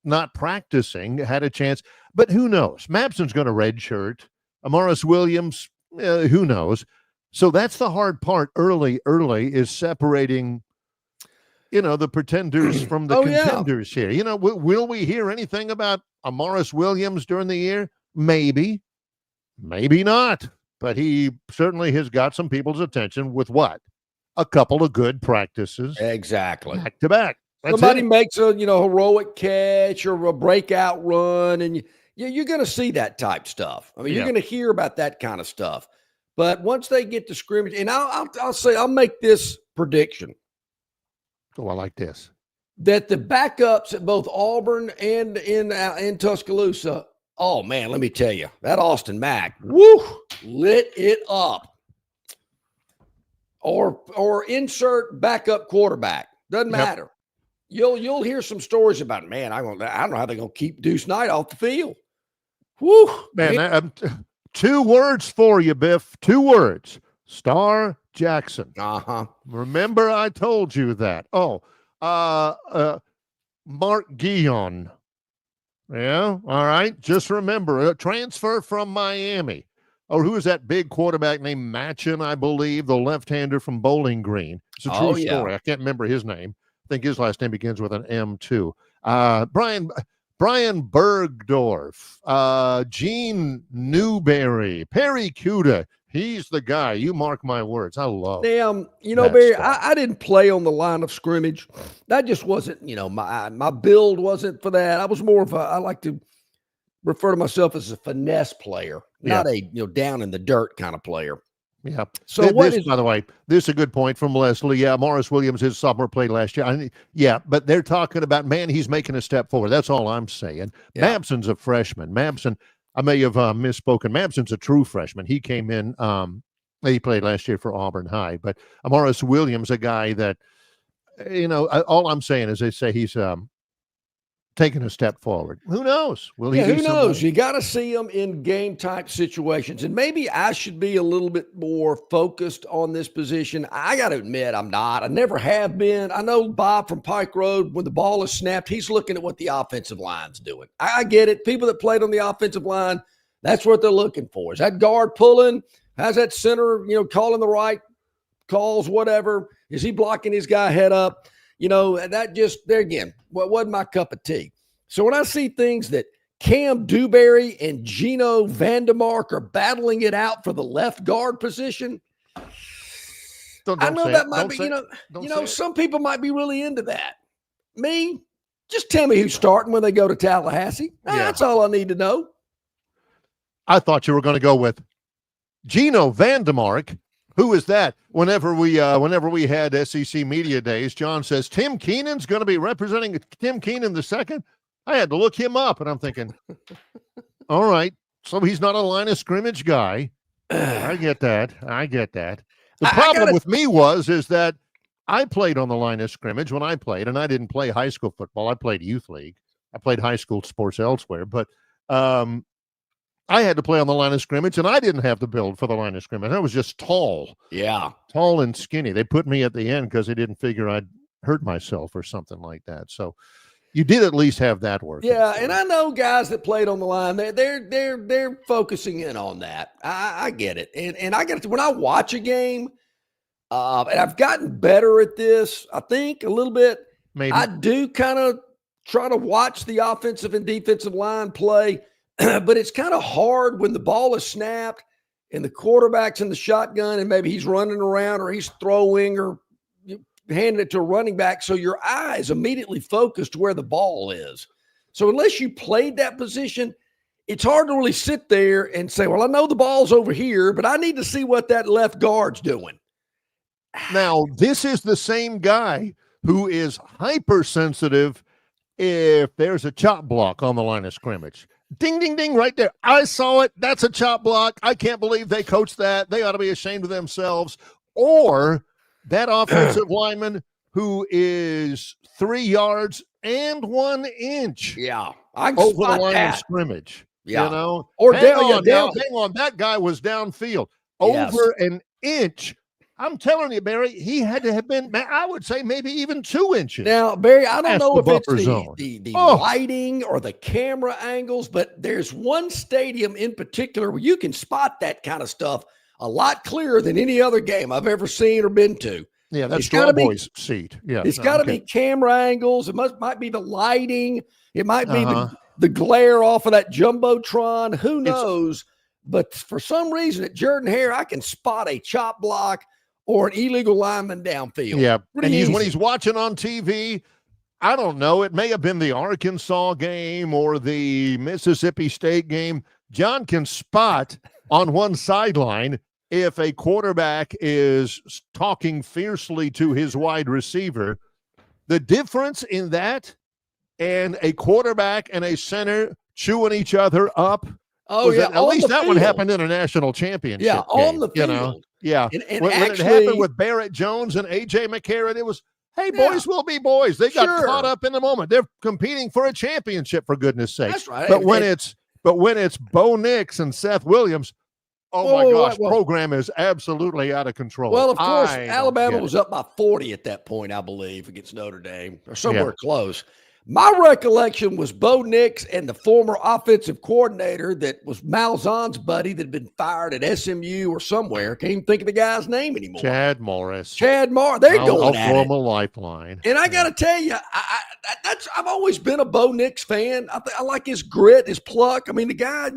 not practicing, had a chance. But who knows? Mabson's going to redshirt. Amaris Williams, who knows? So that's the hard part early is separating, the pretenders from the contenders here. Will we hear anything about Amaris Williams during the year? Maybe not. But he certainly has got some people's attention with what? A couple of good practices. Exactly. Back to back. Somebody makes a, heroic catch or a breakout run, and you're going to see that type stuff. I mean, you're going to hear about that kind of stuff. But once they get to scrimmage, and I'll make this prediction. Oh, I like this. That the backups at both Auburn and in Tuscaloosa, oh man, let me tell you, that Austin Mack, lit it up. Or insert backup quarterback, doesn't matter. You'll hear some stories about, man, I don't know how they're gonna keep Deuce Knight off the field. Woo, man. 2 words for you, Biff. 2 words. Star Jackson. Remember, I told you that. Mark Guion. Yeah, all right. Just remember, a transfer from Miami. Who is that big quarterback named Machin, I believe, the left-hander from Bowling Green? It's a true story. I can't remember his name. I think his last name begins with an M, too. Brian Bergdorf, Gene Newberry, Perry Cuda. He's the guy. You mark my words. I love Barry, I didn't play on the line of scrimmage. That just wasn't, my build wasn't for that. I was more of I like to refer to myself as a finesse player, not a, down in the dirt kind of player. Yeah. So by the way, this is a good point from Leslie. Yeah, Morris Williams, his sophomore played last year. But they're talking about, man, he's making a step forward. That's all I'm saying. Yeah. Mabson's a freshman. Mabson, I may have misspoken. Mabson's a true freshman. He came in, he played last year for Auburn High. But Morris Williams, a guy that, all I'm saying is they say he's taking a step forward. Who knows? Will he? Who knows? You got to see him in game type situations, and maybe I should be a little bit more focused on this position. I got to admit, I'm not. I never have been. I know Bob from Pike Road, when the ball is snapped, he's looking at what the offensive line's doing. I get it. People that played on the offensive line, that's what they're looking for. Is that guard pulling? How's that center? Calling the right calls, whatever. Is he blocking his guy head up? That just, there again, what wasn't my cup of tea. So when I see things that Cam Dewberry and Gino Vandemark are battling it out for the left guard position, I know that might be, some people might be really into that. Me, just tell me who's starting when they go to Tallahassee. That's all I need to know. I thought you were going to go with Gino Vandemark. Who is that? Whenever we had SEC Media Days, John says Tim Keenan's going to be representing Tim Keenan the second. I had to look him up, and I'm thinking, all right, so he's not a line of scrimmage guy. I get that. The problem with me is that I played on the line of scrimmage when I played, and I didn't play high school football. I played youth league. I played high school sports elsewhere, but I had to play on the line of scrimmage, and I didn't have to build for the line of scrimmage. I was just tall. Yeah. Tall and skinny. They put me at the end because they didn't figure I'd hurt myself or something like that. So you did at least have that work. Yeah, and I know guys that played on the line. They're focusing in on that. I get it, and I get it. When I watch a game, and I've gotten better at this. I think a little bit. Maybe I do kind of try to watch the offensive and defensive line play, but it's kind of hard when the ball is snapped and the quarterback's in the shotgun, and maybe he's running around or he's throwing or handing it to a running back, so your eye is immediately focused where the ball is. So unless you played that position, it's hard to really sit there and say, well, I know the ball's over here, but I need to see what that left guard's doing. Now, this is the same guy who is hypersensitive if there's a chop block on the line of scrimmage. Ding, ding, ding, right there. I saw it. That's a chop block. I can't believe they coached that. They ought to be ashamed of themselves. Or that offensive lineman who is 3 yards and 1 inch Yeah, I can over spot the line that. of scrimmage. Yeah. You know? Or hang down. on. That guy was downfield. Yes. Over an inch. I'm telling you, Barry, he had to have been, I would say, maybe even 2 inches. Now, Barry, I don't That's know the if it's buffer zone. the lighting or the camera angles, but there's one stadium in particular where you can spot that kind of stuff a lot clearer than any other game I've ever seen or been to. Yeah, that's It's gotta be- Strawboy's seat. Yeah, It's got to be camera angles. It might be the lighting. It might be Uh-huh. the glare off of that Jumbotron. Who knows? But for some reason at Jordan-Hare, I can spot a chop block or an illegal lineman downfield. Yeah, Pretty and when easy. he's watching on TV, I don't know, it may have been the Arkansas game or the Mississippi State game. John can spot on one sideline if a quarterback is talking fiercely to his wide receiver. The difference in that and a quarterback and a center chewing each other up. Oh, yeah. At least that one happened in a national championship. Yeah, on game, the you field. know? Yeah. And when actually, it happened with Barrett Jones and A.J. McCarron, it was, hey, boys will be boys. They got Sure. caught up in the moment. They're competing for a championship, for goodness sake. That's right. But when it's Bo Nix and Seth Williams, oh my gosh, program is absolutely out of control. Well, of course, I don't Alabama get was it. up by 40 at that point, I believe, against Notre Dame or somewhere close. My recollection was Bo Nix and the former offensive coordinator that was Malzahn's buddy that had been fired at SMU or somewhere. Can't even think of the guy's name anymore. Chad Morris. They're going I'll at throw it. him a lifeline. And I got to tell you, I've always been a Bo Nix fan. I like his grit, his pluck. I mean, the guy,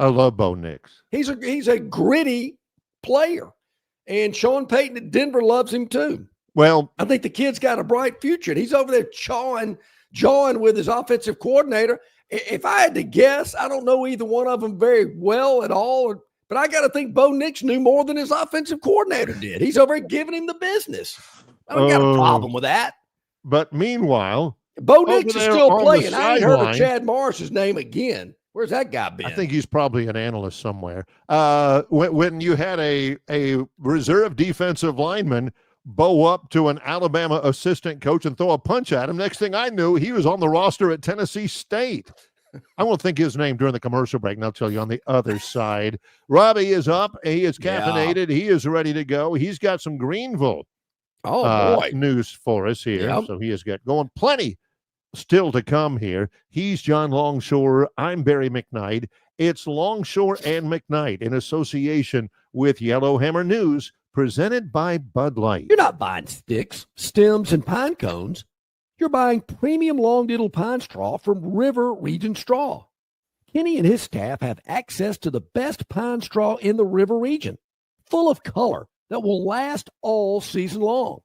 I love Bo Nix. he's a gritty player. And Sean Payton at Denver loves him too. Well, I think the kid's got a bright future. And he's over there jawing with his offensive coordinator. If I had to guess, I don't know either one of them very well at all. But I got to think Bo Nix knew more than his offensive coordinator did. He's over there giving him the business. I don't got a problem with that. But meanwhile, Bo Nix is there still on the playing. I ain't heard of sideline- Chad Morris's name again. Where's that guy been? I think he's probably an analyst somewhere. When you had a reserve defensive lineman bow up to an Alabama assistant coach and throw a punch at him, next thing I knew, he was on the roster at Tennessee State. I won't think his name during the commercial break, and I'll tell you on the other side. Robbie is up. He is caffeinated. He is ready to go. He's got some Greenville news for us here. Yep. So he has got going plenty still to come here. He's John Longshore. I'm Barry McKnight. It's Longshore and McKnight in association with Yellowhammer News, presented by Bud Light. You're not buying sticks, stems, and pine cones. You're buying premium long-diddle pine straw from River Region Straw. Kenny and his staff have access to the best pine straw in the River Region, full of color that will last all season long.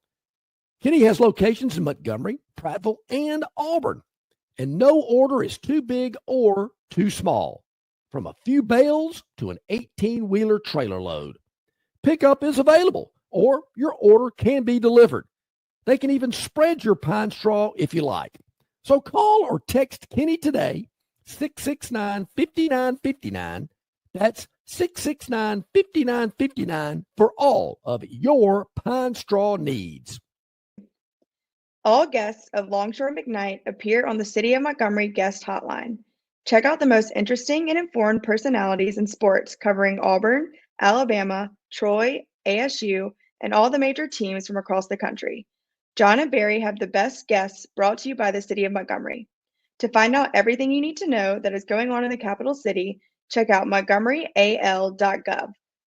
Kenny has locations in Montgomery, Prattville, and Auburn, and no order is too big or too small, from a few bales to an 18-wheeler trailer load. Pickup is available, or your order can be delivered. They can even spread your pine straw if you like. So call or text Kenny today, 669-5959. That's 669-5959 for all of your pine straw needs. All guests of Longshore McKnight appear on the City of Montgomery guest hotline. Check out the most interesting and informed personalities in sports covering Auburn, Alabama, Troy, ASU, and all the major teams from across the country. John and Barry have the best guests brought to you by the City of Montgomery. To find out everything you need to know that is going on in the capital city, check out montgomeryal.gov.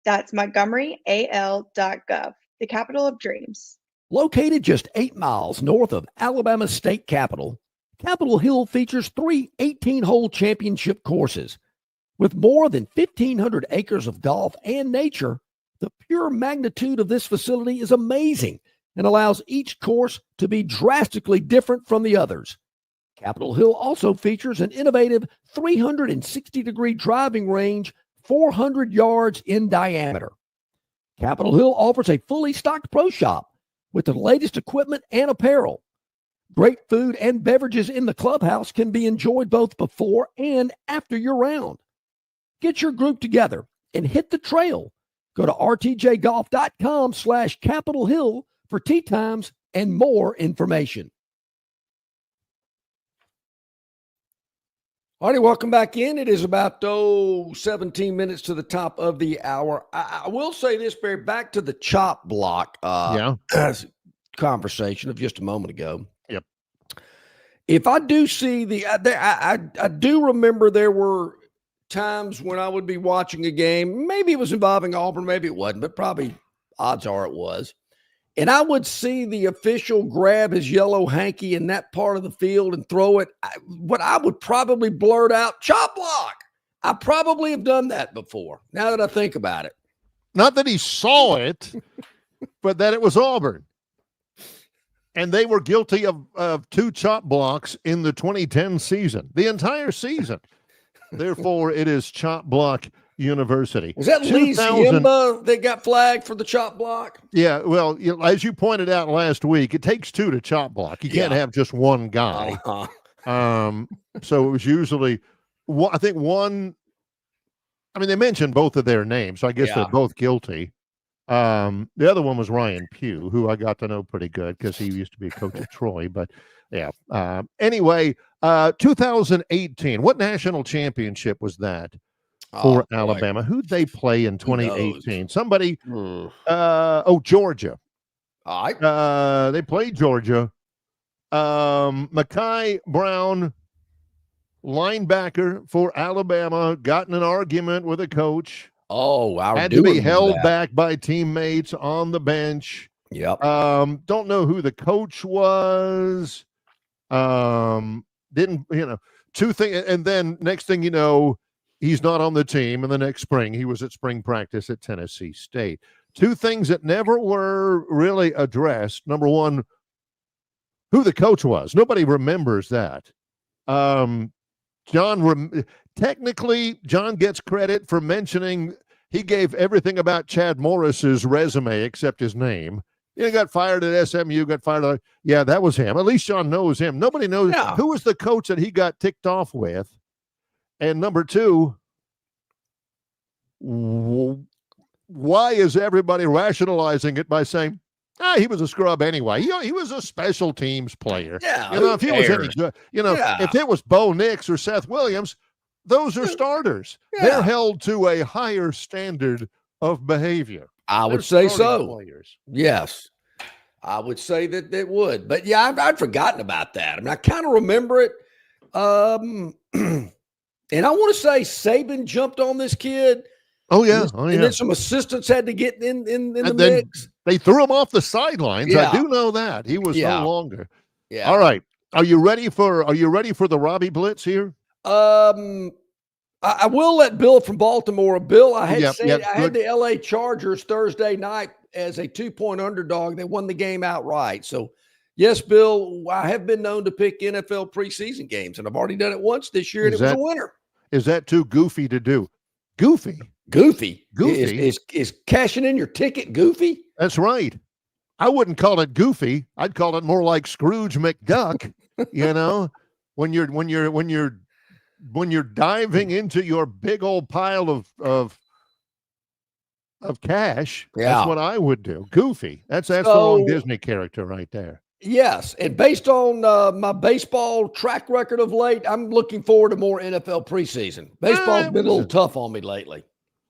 That's montgomeryal.gov, the capital of dreams. Located just 8 miles north of Alabama's state capital, Capitol Hill features 3 18-hole championship courses. With more than 1,500 acres of golf and nature, the pure magnitude of this facility is amazing and allows each course to be drastically different from the others. Capitol Hill also features an innovative 360-degree driving range 400 yards in diameter. Capitol Hill offers a fully stocked pro shop with the latest equipment and apparel. Great food and beverages in the clubhouse can be enjoyed both before and after your round. Get your group together and hit the trail. Go to rtjgolf.com/Capitol Hill for tee times and more information. All right, welcome back in. It is about 17 minutes to the top of the hour. I will say this, Barry, back to the chop block conversation of just a moment ago. Yep. If I do see I do remember there were times when I would be watching a game, maybe it was involving Auburn, maybe it wasn't, but probably odds are it was. And I would see the official grab his yellow hanky in that part of the field and throw it. What I would probably blurt out, chop block. I probably have done that before, now that I think about it. Not that he saw it, but that it was Auburn. And they were guilty of 2 chop blocks in the 2010 season, the entire season. Therefore, it is Chop Block University. Was that Lee Ziemba that got flagged for the chop block? Yeah, well, as you pointed out last week, it takes 2 to chop block. You can't have just one guy. So it was usually, I think one. I mean, they mentioned both of their names, so I guess they're both guilty. The other one was Ryan Pugh, who I got to know pretty good because he used to be a coach at Troy. But yeah. Anyway, 2018. What national championship was that for Alabama? Who'd they play in 2018? Somebody. Georgia. All right. They played Georgia. Mekhi Brown, linebacker for Alabama, got in an argument with a coach. Had to be held back by teammates on the bench. Yep. Don't know who the coach was. Didn't, 2 things. And then next thing you know, he's not on the team. And the next spring, he was at spring practice at Tennessee State. 2 things that never were really addressed. Number one, who the coach was. Nobody remembers that. Technically, John gets credit for mentioning he gave everything about Chad Morris's resume except his name. He got fired at SMU, got fired. Yeah, that was him. At least John knows him. Nobody knows who was the coach that he got ticked off with. And number 2, why is everybody rationalizing it by saying, he was a scrub anyway. He was a special teams player. Yeah, if he was any good, if it was Bo Nix or Seth Williams, those are starters. Yeah. They're held to a higher standard of behavior. I would say so. Players. Yes, I would say that it would. But yeah, I'd forgotten about that. I mean, I kind of remember it. And I want to say Saban jumped on this kid. Oh yeah, and then some assistants had to get in the mix. They threw him off the sidelines. Yeah. I do know that he was no longer. Yeah. All right. Are you ready for the Robbie Blitz here? I will let Bill from Baltimore. Bill, I had the LA Chargers Thursday night as a 2-point underdog. They won the game outright. So yes, Bill, I have been known to pick NFL preseason games, and I've already done it once this year, and it was a winner. Is that too goofy to do? Goofy. Is cashing in your ticket goofy? That's right. I wouldn't call it goofy. I'd call it more like Scrooge McDuck, when you're diving into your big old pile of cash, that's what I would do. Goofy. That's the wrong Disney character right there. Yes, and based on my baseball track record of late, I'm looking forward to more NFL preseason. Baseball's been a little tough on me lately.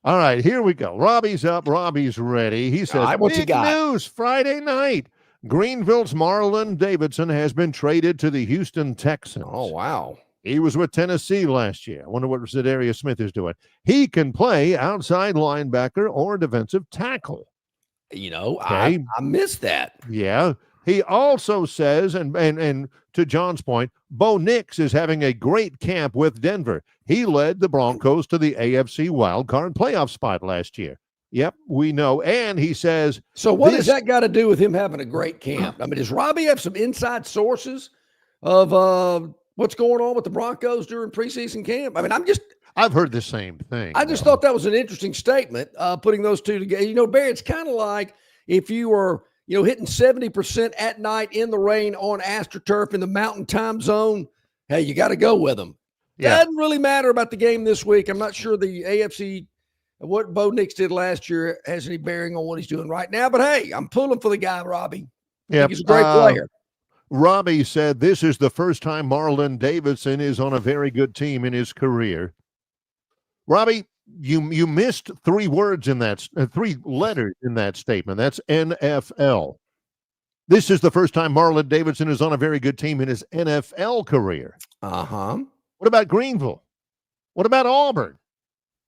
All right, here we go. Robbie's up. Robbie's ready. He says, right, what's big he got? news Friday night. Greenville's Marlon Davidson has been traded to the Houston Texans. Oh, wow. He was with Tennessee last year. I wonder what Zadarius Smith is doing. He can play outside linebacker or defensive tackle. You know, okay. I missed that. Yeah. He also says, and to John's point, Bo Nix is having a great camp with Denver. He led the Broncos to the AFC wildcard playoff spot last year. Yep, we know. And he says, so what has that got to do with him having a great camp? I mean, does Robbie have some inside sources of what's going on with the Broncos during preseason camp? I mean, I've heard the same thing. I just thought that was an interesting statement, putting those two together. You know, Barry, it's kind of like if you were, hitting 70% at night in the rain on AstroTurf in the mountain time zone. Hey, you got to go with them. Yeah. Doesn't really matter about the game this week. I'm not sure the AFC, what Bo Nix did last year, has any bearing on what he's doing right now. But hey, I'm pulling for the guy, Robbie. Yeah, he's a great player. Robbie said this is the first time Marlon Davidson is on a very good team in his career. Robbie, you missed three letters in that statement. That's NFL. This is the first time Marlon Davidson is on a very good team in his NFL career. What about Greenville? What about Auburn?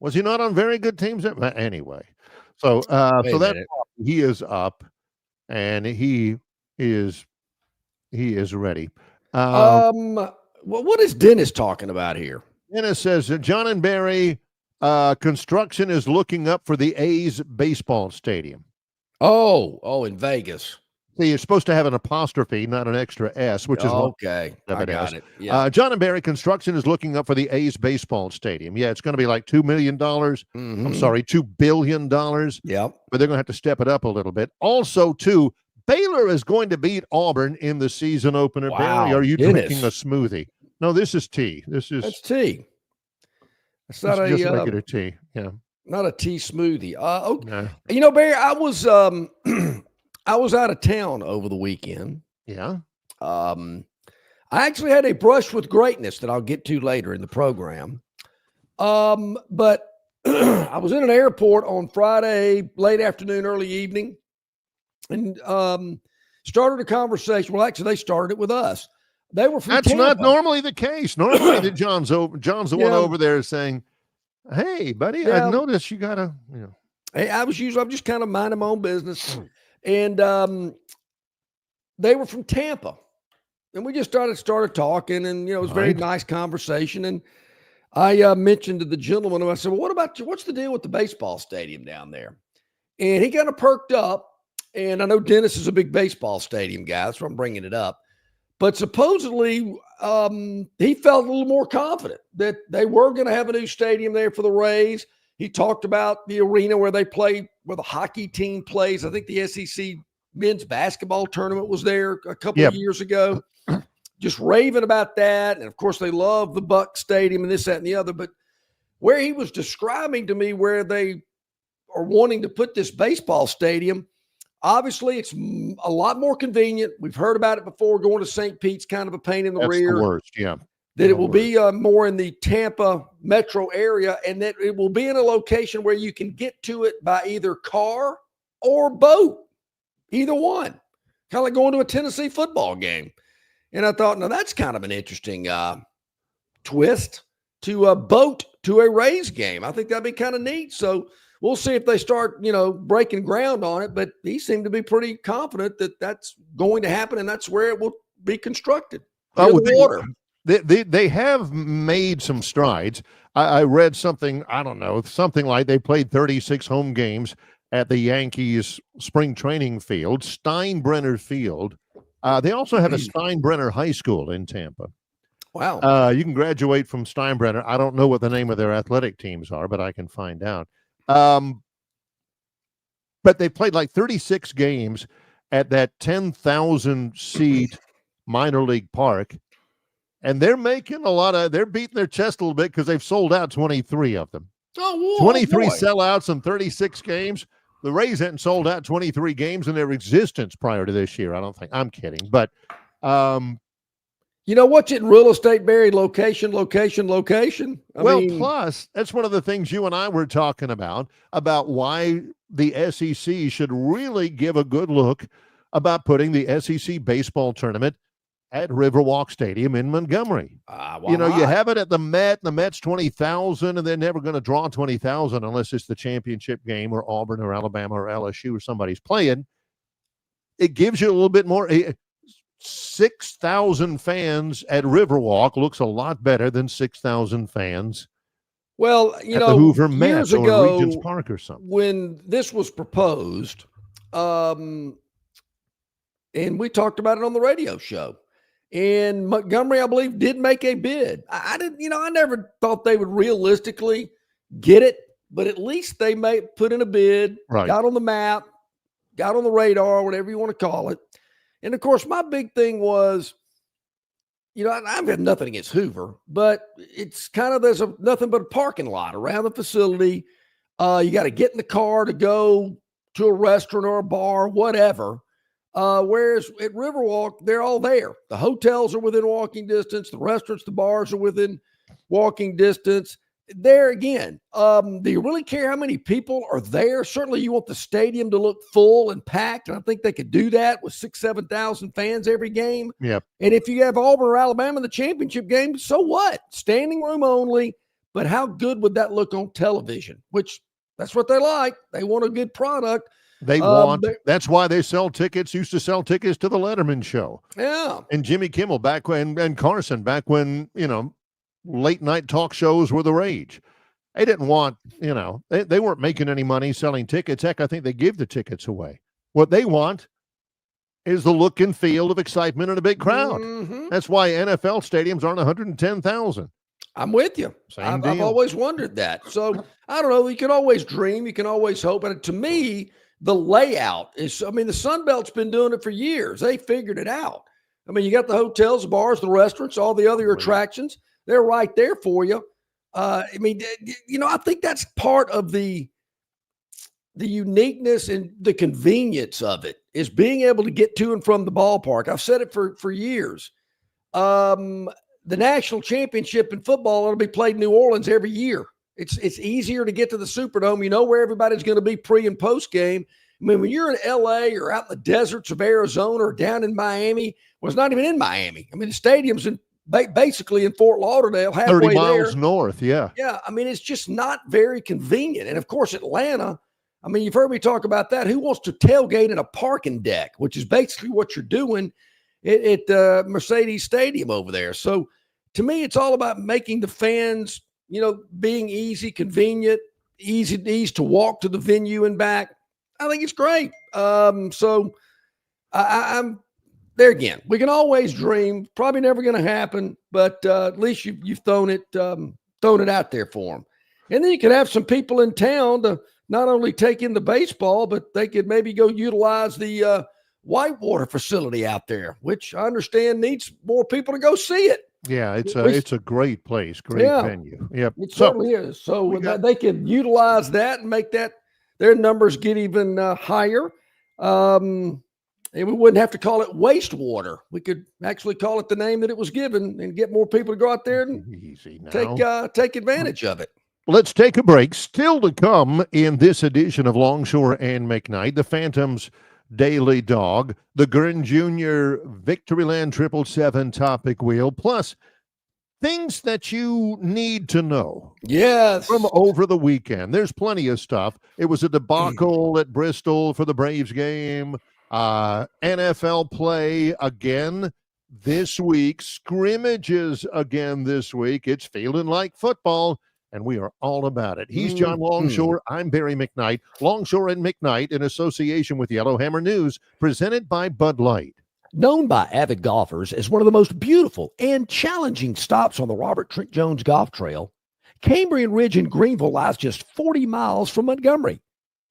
Was he not on very good teams? Anyway, so that he is up, and he is ready. What is Dennis talking about here? Dennis says John and Barry. Construction is looking up for the A's baseball stadium. Oh, in Vegas. See, you're supposed to have an apostrophe, not an extra S, which is okay. I got it. Yeah. John and Barry, construction is looking up for the A's baseball stadium. Yeah, it's going to be like $2 million. I'm sorry, $2 billion. Yep. But they're going to have to step it up a little bit. Also, too, Baylor is going to beat Auburn in the season opener. Wow, Barry, are you drinking a smoothie? No, this is tea. That's tea. It's not just regular tea. Yeah. Not a tea smoothie. No. Barry, I was out of town over the weekend. Yeah. I actually had a brush with greatness that I'll get to later in the program. But I was in an airport on Friday, late afternoon, early evening, and started a conversation. Well, actually, they started it with us. They were from That's Tampa. not normally the case. Normally, John's the one over there saying, "Hey, buddy, I noticed you got a." Hey, I'm just kind of minding my own business. And they were from Tampa, and we just started talking, and it was a very nice conversation. And I mentioned to the gentleman, I said, "Well, what's the deal with the baseball stadium down there?" And he kind of perked up. And I know Dennis is a big baseball stadium guy, that's why I'm bringing it up. But supposedly, he felt a little more confident that they were going to have a new stadium there for the Rays. He talked about the arena where they play, where the hockey team plays. I think the SEC men's basketball tournament was there a couple of years ago. Just raving about that. And, of course, they love the Buck Stadium and this, that, and the other. But where he was describing to me where they are wanting to put this baseball stadium, obviously it's a lot more convenient. We've heard about it before. Going to St. Pete's kind of a pain in the rear. That's the worst, yeah. That it will be more in the Tampa metro area, and that it will be in a location where you can get to it by either car or boat, either one. Kind of like going to a Tennessee football game. And I thought, now that's kind of an interesting twist to boat to a Rays game. I think that'd be kind of neat. So we'll see if they start, breaking ground on it. But he seemed to be pretty confident that that's going to happen, and that's where it will be constructed. Water. They have made some strides. I read something, I don't know, something like they played 36 home games at the Yankees spring training field, Steinbrenner Field. They also have a Steinbrenner High School in Tampa. Wow. You can graduate from Steinbrenner. I don't know what the name of their athletic teams are, but I can find out. But they played like 36 games at that 10,000 seat minor league park. And they're making they're beating their chest a little bit because they've sold out 23 of them. Oh, 23 boy. sellouts in 36 games. The Rays hadn't sold out 23 games in their existence prior to this year. I don't think. I'm kidding. But you know what's in real estate, Barry? Location. I mean, plus, that's one of the things you and I were talking about why the SEC should really give a good look about putting the SEC baseball tournament at Riverwalk Stadium in Montgomery. You have it at the Met. The Met's 20,000, and they're never going to draw 20,000 unless it's the championship game or Auburn or Alabama or LSU or somebody's playing. It gives you a little bit more. 6,000 fans at Riverwalk looks a lot better than 6,000 fans. Well, at the Hoover Met years or ago, Regents Park or something. When this was proposed, and we talked about it on the radio show, and Montgomery, I believe, did make a bid. I didn't, I never thought they would realistically get it, but at least they may put in a bid, right. Got on the map, got on the radar, whatever you want to call it. And of course, my big thing was, I've got nothing against Hoover, but it's kind of, there's nothing but a parking lot around the facility. You got to get in the car to go to a restaurant or a bar, whatever. Whereas at Riverwalk, they're all there. The hotels are within walking distance. The restaurants, the bars are within walking distance. There again, do you really care how many people are there? Certainly you want the stadium to look full and packed, and I think they could do that with 6,000-7,000 fans every game. Yep. And if you have Auburn or Alabama in the championship game, so what? Standing room only, but how good would that look on television? Which, that's what they like. They want a good product. That's why they used to sell tickets to the Letterman show. Yeah. And Jimmy Kimmel back when, and Carson back when, late night talk shows were the rage. They didn't want, they weren't making any money selling tickets. Heck, I think they give the tickets away. What they want is the look and feel of excitement in a big crowd. Mm-hmm. That's why NFL stadiums aren't 110,000. I'm with you. I've always wondered that. So I don't know. You can always dream. You can always hope. And to me, the layout is, the Sun Belt's been doing it for years. They figured it out. You got the hotels, the bars, the restaurants, all the other attractions. They're right there for you. I think that's part of the uniqueness and the convenience of it is being able to get to and from the ballpark. I've said it for years. The national championship in football will be played in New Orleans every year. It's easier to get to the Superdome. You know where everybody's going to be pre and post game. When you're in LA or out in the deserts of Arizona or down in Miami, well, it's not even in Miami. The stadium's basically in Fort Lauderdale, halfway 30 miles there. north. Yeah. Yeah. It's just not very convenient. And of course, Atlanta, you've heard me talk about that. Who wants to tailgate in a parking deck, which is basically what you're doing at Mercedes Stadium over there. So to me, it's all about making the fans, being easy, convenient, easy to walk to the venue and back. I think it's great. So I'm there again. We can always dream. Probably never going to happen, but at least you've thrown it out there for them. And then you could have some people in town to not only take in the baseball, but they could maybe go utilize the whitewater facility out there, which I understand needs more people to go see it. Yeah, it's a great place, great venue. Yep. It certainly is. So they could utilize that and make their numbers get even higher. And we wouldn't have to call it wastewater. We could actually call it the name that it was given and get more people to go out there and take advantage of it. Let's take a break. Still to come in this edition of Longshore and McKnight, the Phantoms Daily Dog, the Gurn Jr. Victoryland 777 Topic Wheel, plus things that you need to know. Yes. From over the weekend. There's plenty of stuff. It was a debacle at Bristol for the Braves game. NFL play again this week. Scrimmages again this week. It's feeling like football, and we are all about it. He's John Longshore. I'm Barry McKnight. Longshore and McKnight in association with Yellowhammer News, presented by Bud Light. Known by avid golfers as one of the most beautiful and challenging stops on the Robert Trent Jones Golf Trail, Cambrian Ridge in Greenville lies just 40 miles from Montgomery.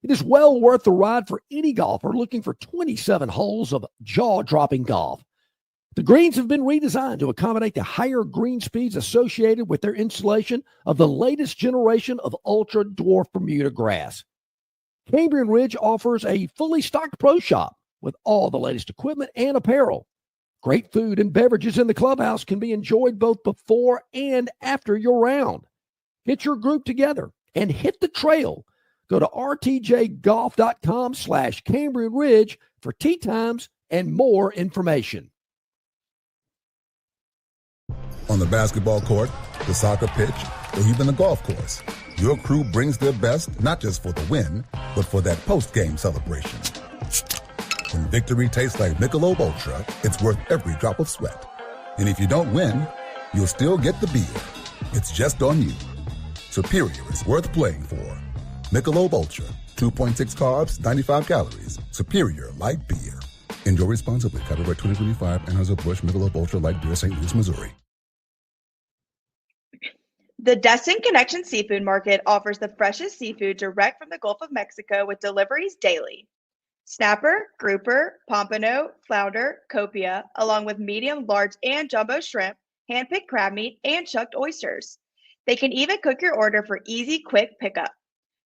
It is well worth the ride for any golfer looking for 27 holes of jaw-dropping golf. The greens have been redesigned to accommodate the higher green speeds associated with their installation of the latest generation of ultra dwarf Bermuda grass. Cambrian Ridge offers a fully stocked pro shop with all the latest equipment and apparel. Great food and beverages in the clubhouse can be enjoyed both before and after your round. Get your group together and hit the trail. Go to rtjgolf.com/Cambrian Ridge for tee times and more information. On the basketball court, the soccer pitch, or even the golf course, your crew brings their best not just for the win, but for that post-game celebration. When victory tastes like Michelob Ultra, it's worth every drop of sweat. And if you don't win, you'll still get the beer. It's just on you. Superior is worth playing for. Michelob Ultra, 2.6 carbs, 95 calories. Superior light beer. Enjoy responsibly. Copyright 2025, Anheuser-Busch Michelob Ultra Light Beer, St. Louis, Missouri. The Destin Connection Seafood Market offers the freshest seafood direct from the Gulf of Mexico with deliveries daily. Snapper, grouper, pompano, flounder, copia, along with medium, large, and jumbo shrimp, hand-picked crab meat, and chucked oysters. They can even cook your order for easy, quick pickup.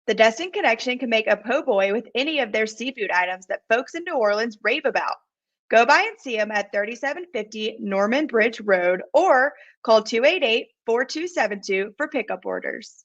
The Destin Connection can make a po' boy with any of their seafood items that folks in New Orleans rave about. Go by and see them at 3750 Norman Bridge Road or call 288-4272 for pickup orders.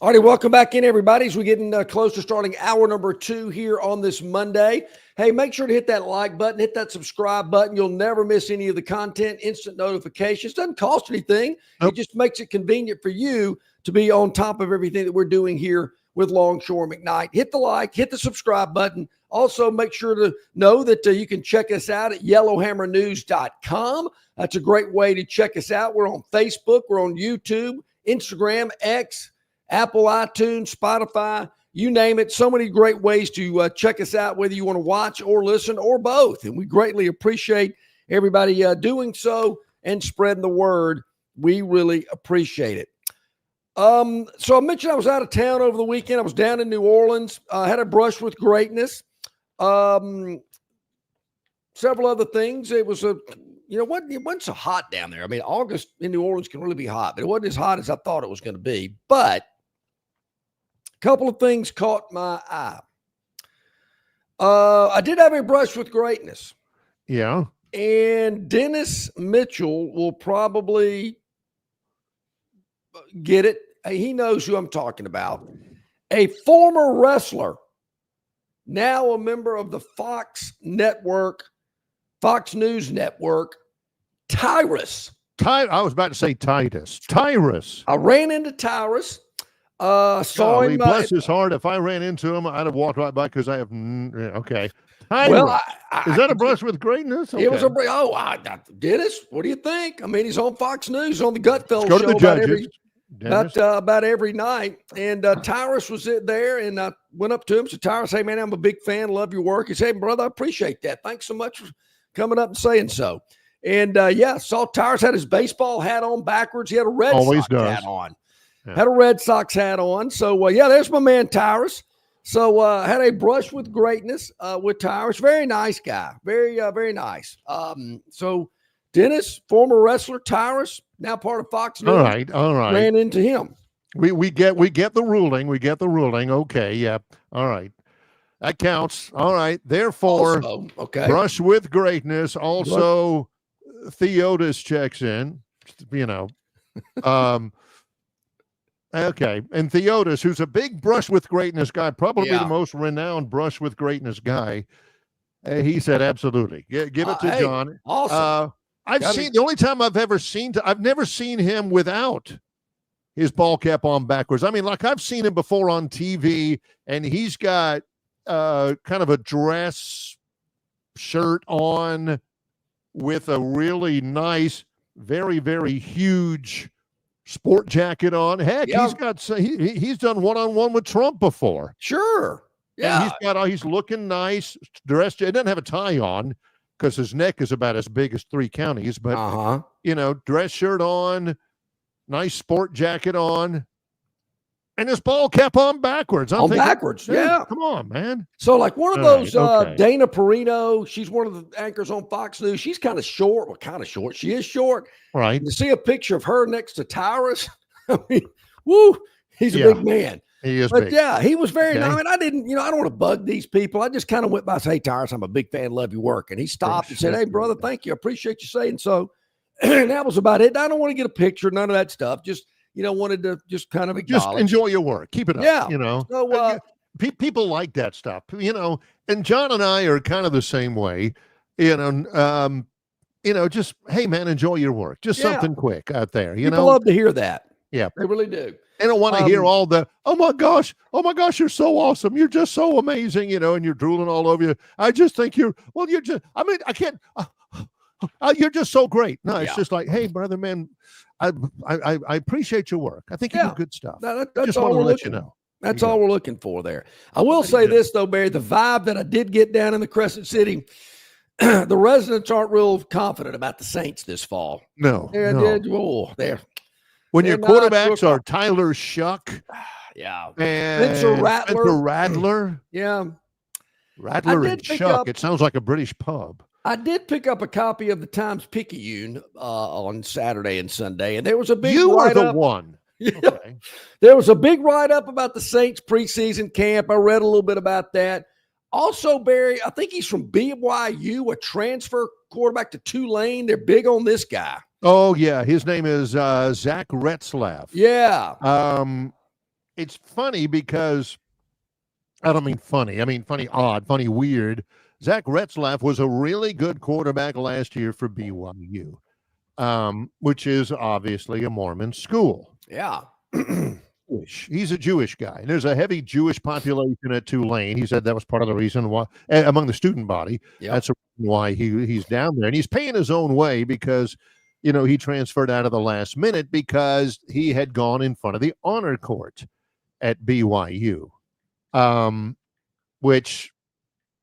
All righty, welcome back in, everybody, as we're getting close to starting hour number 2 here on this Monday. Hey, make sure to hit that like button, hit that subscribe button. You'll never miss any of the content, instant notifications. Doesn't cost anything. Nope. It just makes it convenient for you to be on top of everything that we're doing here with Longshore McKnight. Hit the like, hit the subscribe button. Also, make sure to know that you can check us out at yellowhammernews.com. That's a great way to check us out. We're on Facebook. We're on YouTube, Instagram, X, Apple, iTunes, Spotify, you name it. So many great ways to check us out, whether you want to watch or listen or both. And we greatly appreciate everybody doing so and spreading the word. We really appreciate it. So I mentioned I was out of town over the weekend. I was down in New Orleans. I had a brush with greatness. Several other things. It was it wasn't so hot down there. I mean, August in New Orleans can really be hot, but it wasn't as hot as I thought it was going to be. But a couple of things caught my eye. I did have a brush with greatness. Yeah. And Dennis Mitchell will probably get it. He knows who I'm talking about. A former wrestler, now a member of the Fox News Network, Tyrus. I was about to say Titus. Tyrus. I ran into Tyrus. Saw him. Bless his heart. If I ran into him, I'd have walked right by because I have. Okay. Tyrus. Well, is that a brush with greatness? Okay. It was Dennis, what do you think? I mean, he's on Fox News on the Gutfeld Go show to the judges. about every night. And Tyrus was there, and I went up to him. Said, Tyrus, hey, man, I'm a big fan. Love your work. He said, brother, I appreciate that. Thanks so much for coming up and saying so. And, saw Tyrus had his baseball hat on backwards. He had a Red Sox hat on. Yeah. Had a Red Sox hat on. So, there's my man Tyrus. So had a brush with greatness with Tyrus. Very nice guy. Very, very nice. So Dennis, former wrestler, Tyrus, now part of Fox News. All right. Ran into him. We get the ruling. We get the ruling. Okay, yeah. All right. That counts. All right. Therefore, brush with greatness. Also, Theotis checks in. Okay. And Theotis, who's a big brush with greatness guy, probably the most renowned brush with greatness guy, he said, absolutely. Give it to John. Awesome. The only time I've never seen him without his ball cap on backwards. I mean, like I've seen him before on TV, and he's got kind of a dress shirt on with a really nice, very, very huge sport jacket on. Heck, he's done one-on-one with Trump before. Sure. Yeah. And he's looking nice, dressed. It doesn't have a tie on because his neck is about as big as 3 counties, but dress shirt on, nice sport jacket on. And this ball kept on backwards. I'm thinking, backwards, yeah. Come on, man. So like one of All those, right, okay. Dana Perino, she's one of the anchors on Fox News. She's kind of short. Well, kind of short. She is short. Right. And to see a picture of her next to Tyrus, I mean, woo, he's a big man. He is But big. yeah, he was very Okay. nice. I mean, I didn't, I don't want to bug these people. I just kind of went by and said, hey, Tyrus, I'm a big fan, love your work. And he stopped and said, hey, brother, thank you. I appreciate you saying so. And that was about it. I don't want to get a picture, none of that stuff. Just, wanted to just kind of acknowledge. Just enjoy your work. Keep it up. Yeah. So, people like that stuff, and John and I are kind of the same way, just, hey man, enjoy your work. Just something quick out there, People love to hear that. Yeah. They really do. They don't want to hear all the, oh my gosh, you're so awesome. You're just so amazing, and you're drooling all over you. I just think you're just so great. No, it's just like, hey, brother, man, I appreciate your work. I think you do good stuff. That's just all want to we're let looking you know. That's all we're looking for there. I will say this, though, Barry, the vibe that I did get down in the Crescent City, the residents aren't real confident about the Saints this fall. No. When your quarterbacks are Tyler Shuck, and Spencer Rattler. Yeah. Rattler and Shuck. It sounds like a British pub. I did pick up a copy of the Times-Picayune on Saturday and Sunday, and there was a big You are the write-up. one. Yeah. Okay. There was a big write-up about the Saints preseason camp. I read a little bit about that. Also, Barry, I think he's from BYU, a transfer quarterback to Tulane. They're big on this guy. Oh, yeah. His name is Zach Retzlaff. Yeah. It's funny because I don't mean funny. I mean funny, odd, funny, weird. Zach Retzlaff was a really good quarterback last year for BYU, which is obviously a Mormon school. Yeah. He's a Jewish guy. And there's a heavy Jewish population at Tulane. He said that was part of the reason why, among the student body, that's why he's down there. And he's paying his own way because, he transferred out of the last minute because he had gone in front of the honor court at BYU, which,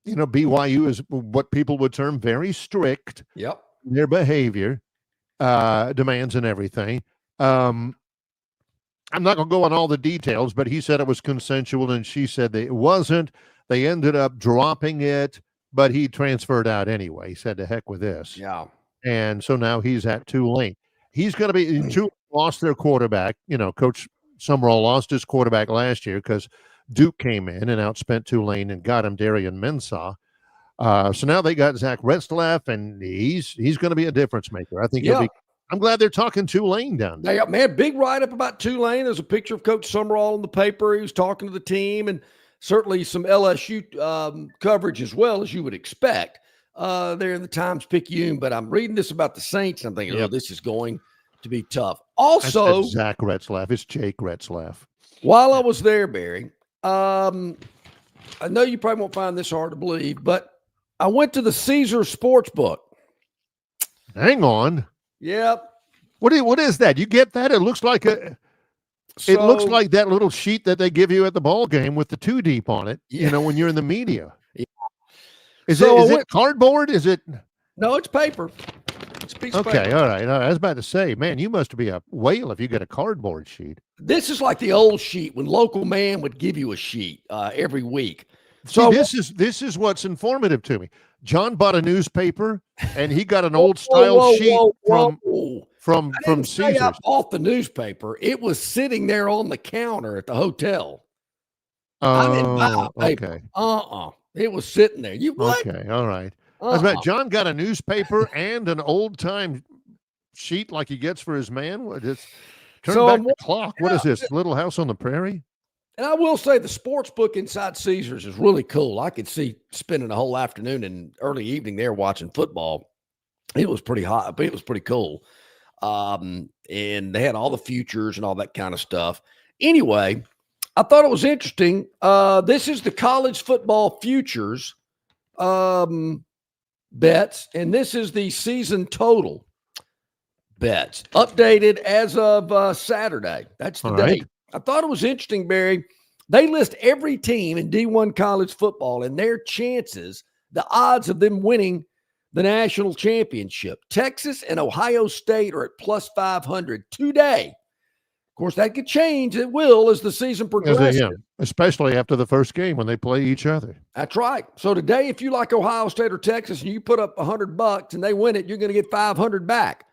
BYU is what people would term very strict. Yep. Their behavior, demands and everything. I'm not going to go on all the details, but he said it was consensual and she said that it wasn't. They ended up dropping it, but he transferred out anyway. He said, to heck with this. Yeah. And so now he's at Tulane. He's going to be, Tulane lost their quarterback. Coach Summerall lost his quarterback last year because Duke came in and outspent Tulane and got him Darian Mensah. So now they got Zach Retzlaff, and he's going to be a difference maker. I think he'll be. I'm glad they're talking Tulane down there. Man, big write-up about Tulane. There's a picture of Coach Summerall in the paper. He was talking to the team, and certainly some LSU coverage as well, as you would expect there in the Times-Picayune. But I'm reading this about the Saints, and I'm thinking, this is going to be tough. Also, Zach Retzlaff. It's Jake Retzlaff. While I was there, Barry, I know you probably won't find this hard to believe, but I went to the Caesar Sportsbook. Hang on. Yep. What is that? You get that? It looks like it looks like that little sheet that they give you at the ball game with the 2 deep on it. When you're in the media. Yeah. Is it cardboard? Is it? No, it's paper. It's a piece of paper. All right. I was about to say, man, you must be a whale if you get a cardboard sheet. This is like the old sheet when Local Man would give you a sheet every week. So this is what's informative to me. John bought a newspaper and he got an old style sheet from Caesars. I bought the newspaper. It was sitting there on the counter at the hotel. I didn't buy a paper. Okay. It was sitting there. You what? Okay, all right. John got a newspaper and an old time sheet like he gets for his man. Turn back the clock. What is this? Little House on the Prairie? And I will say the sports book inside Caesars is really cool. I could see spending a whole afternoon and early evening there watching football. It was pretty hot, but it was pretty cool. And they had all the futures and all that kind of stuff. Anyway, I thought it was interesting. This is the college football futures bets, and this is the season total bets updated as of Saturday. That's the all date. Right. I thought it was interesting, Barry. They list every team in D1 college football and their chances, the odds of them winning the national championship. Texas and Ohio State are at plus 500 today. Of course, that could change. It will as the season progresses. Especially after the first game when they play each other. That's right. So today, if you like Ohio State or Texas and you put up $100 and they win it, you're going to get $500 back.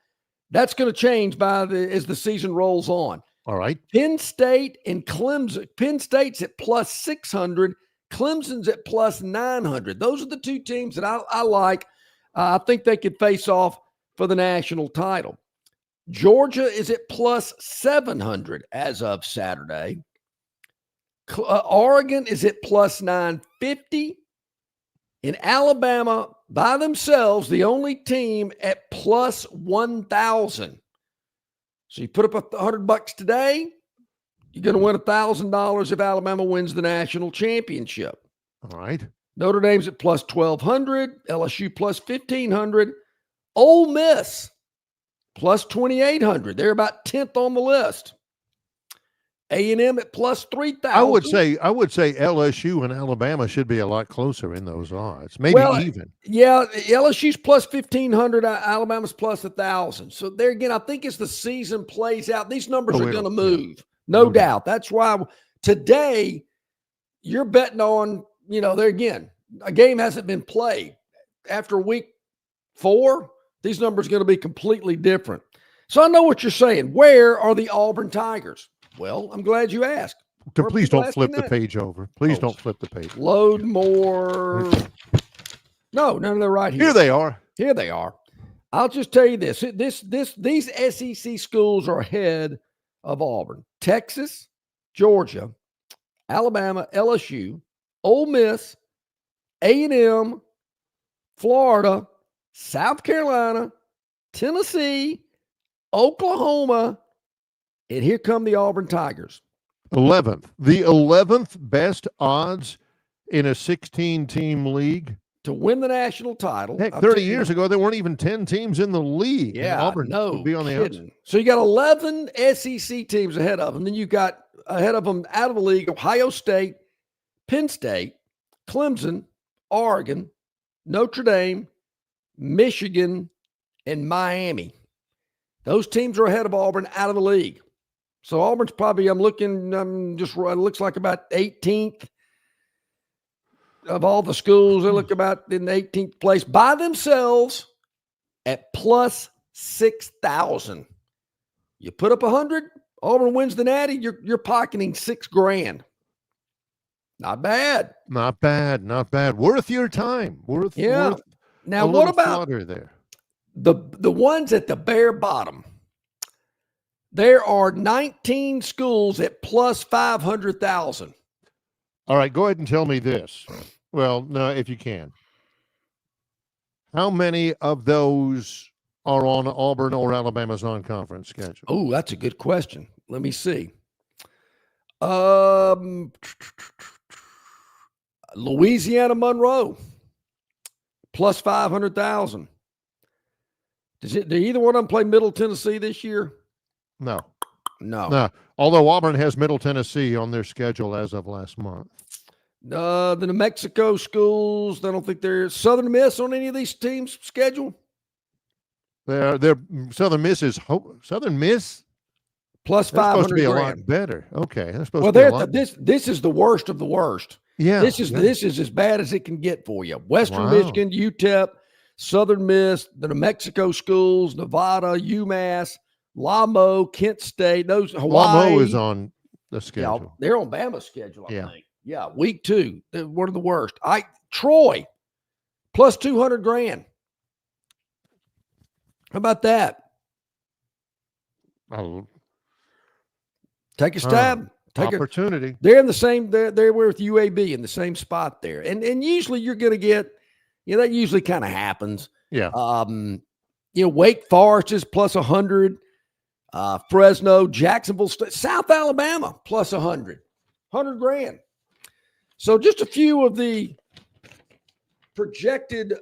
That's going to change as the season rolls on. All right. Penn State and Clemson. Penn State's at plus 600. Clemson's at plus 900. Those are the two teams that I like. I think they could face off for the national title. Georgia is at plus 700 as of Saturday. Oregon is at plus 950. In Alabama, by themselves, the only team at plus 1,000. So you put up $100 today, you're going to win $1,000 if Alabama wins the national championship. All right. Notre Dame's at plus 1,200. LSU plus 1,500. Ole Miss plus 2,800. They're about 10th on the list. A&M at plus 3,000. I would say LSU and Alabama should be a lot closer in those odds. Maybe even. Yeah, LSU's plus 1,500. Alabama's plus 1,000. So there again, I think as the season plays out, these numbers are going to move. No doubt. That's why today you're betting on, there again, a game hasn't been played. After week 4, these numbers are going to be completely different. So I know what you're saying. Where are the Auburn Tigers? Well, I'm glad you asked. Please don't flip the page over. Please don't flip the page. Load more. No, they're right here. Here they are. Here they are. I'll just tell you this. These SEC schools are ahead of Auburn. Texas, Georgia, Alabama, LSU, Ole Miss, A&M, Florida, South Carolina, Tennessee, Oklahoma, and here come the Auburn Tigers. 11th. The 11th best odds in a 16-team league. To win the national title. Heck, 30 years ago, there weren't even 10 teams in the league. Yeah, Auburn would be on the outside. So you got 11 SEC teams ahead of them. Then you got ahead of them out of the league, Ohio State, Penn State, Clemson, Oregon, Notre Dame, Michigan, and Miami. Those teams are ahead of Auburn out of the league. So Auburn's probably, it looks like about 18th of all the schools. They look about in the 18th place by themselves at plus 6,000. You put up 100, Auburn wins the Natty, you're pocketing $6,000. Not bad. Not bad. Worth your time. Worth now, what about there? The ones at the bare bottom? There are 19 schools at plus 500,000. All right, go ahead and tell me this. Well, no, if you can. How many of those are on Auburn or Alabama's non-conference schedule? Oh, that's a good question. Let me see. Louisiana Monroe, plus 500,000. Do either one of them play Middle Tennessee this year? No. Although Auburn has Middle Tennessee on their schedule as of last month. The New Mexico schools, I don't think there's Southern Miss on any of these teams' schedule. They're Southern Miss plus 500. That's supposed to be a lot better. Okay, that's supposed to be a lot. This is the worst of the worst. Yeah, this is as bad as it can get for you. Western Michigan, UTEP, Southern Miss, the New Mexico schools, Nevada, UMass, Lamo, Kent State, those Hawaii. Lamo is on the schedule. Yeah, they're on Bama's schedule, I think. Yeah, week 2. They're one of the worst. Troy, plus 200,000. How about that? Take a stab. Take opportunity. They're in the same. They're with UAB in the same spot there, and usually you're going to get. That usually kind of happens. Yeah. Wake Forest is plus 100. Fresno, Jacksonville State, South Alabama plus 100,000. So just a few of the projected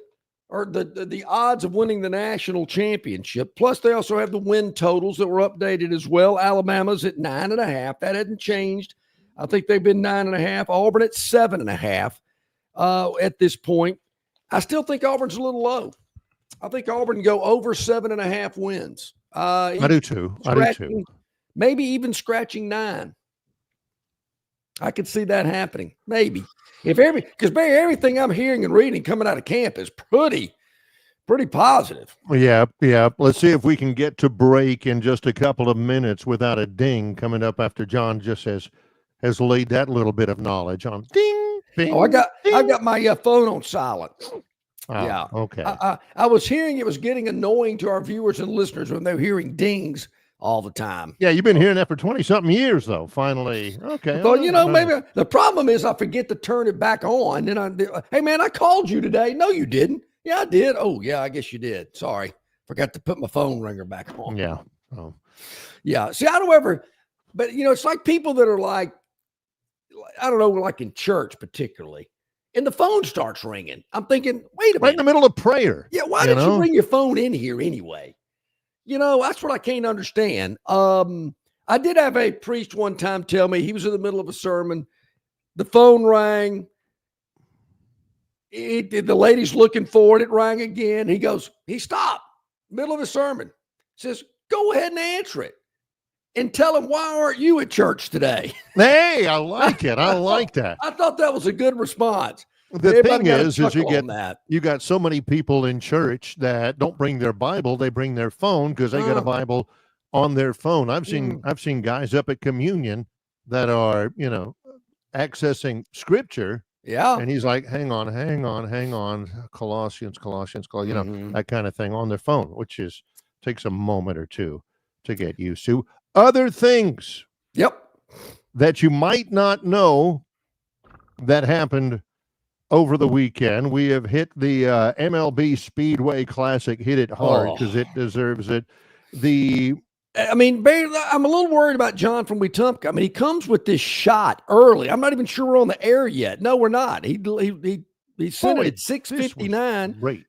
or the odds of winning the national championship. Plus, they also have the win totals that were updated as well. Alabama's at 9.5. That hasn't changed. I think they've been 9.5. Auburn at 7.5 at this point. I still think Auburn's a little low. I think Auburn can go over 7.5 wins. I do too. maybe even scratching 9. I could see that happening. Maybe because Barry, everything I'm hearing and reading coming out of camp is pretty positive. Yeah. Let's see if we can get to break in just a couple of minutes without a ding coming up after John just has laid that little bit of knowledge on. Ding, bing, Oh, I got ding. my phone on silent. Oh, Yeah. okay. I was hearing it was getting annoying to our viewers and listeners when they're hearing dings all the time. Yeah, you've been hearing that for 20-something years, though. Finally, okay. But maybe the problem is I forget to turn it back on. Then hey man, I called you today. No, you didn't. Yeah, I did. Oh yeah, I guess you did. Sorry, forgot to put my phone ringer back on. Yeah. Oh. Yeah. See, I don't ever. But it's like people that are like, I don't know, like in church particularly, and the phone starts ringing. I'm thinking, wait a minute. Right in the middle of prayer. Yeah, why did you bring your phone in here anyway? That's what I can't understand. I did have a priest one time tell me he was in the middle of a sermon. The phone rang. The lady's looking for it. It rang again. He stopped, middle of a sermon. Says, go ahead and answer it and tell him, why aren't you at church today? Hey, I like it. I like that. I thought that was a good response. The thing is you you got so many people in church that don't bring their Bible, they bring their phone because they got a Bible on their phone. I've seen guys up at communion that are, accessing scripture. Yeah. And he's like, hang on. Colossians, that kind of thing on their phone, which takes a moment or two to get used to. Other things that you might not know that happened over the weekend. We have hit the MLB Speedway Classic, hit it hard because it deserves it. Barry, I'm a little worried about John from Wetumpka. He comes with this shot early. I'm not even sure we're on the air yet. No, we're not. He sent it at 6:59. Great.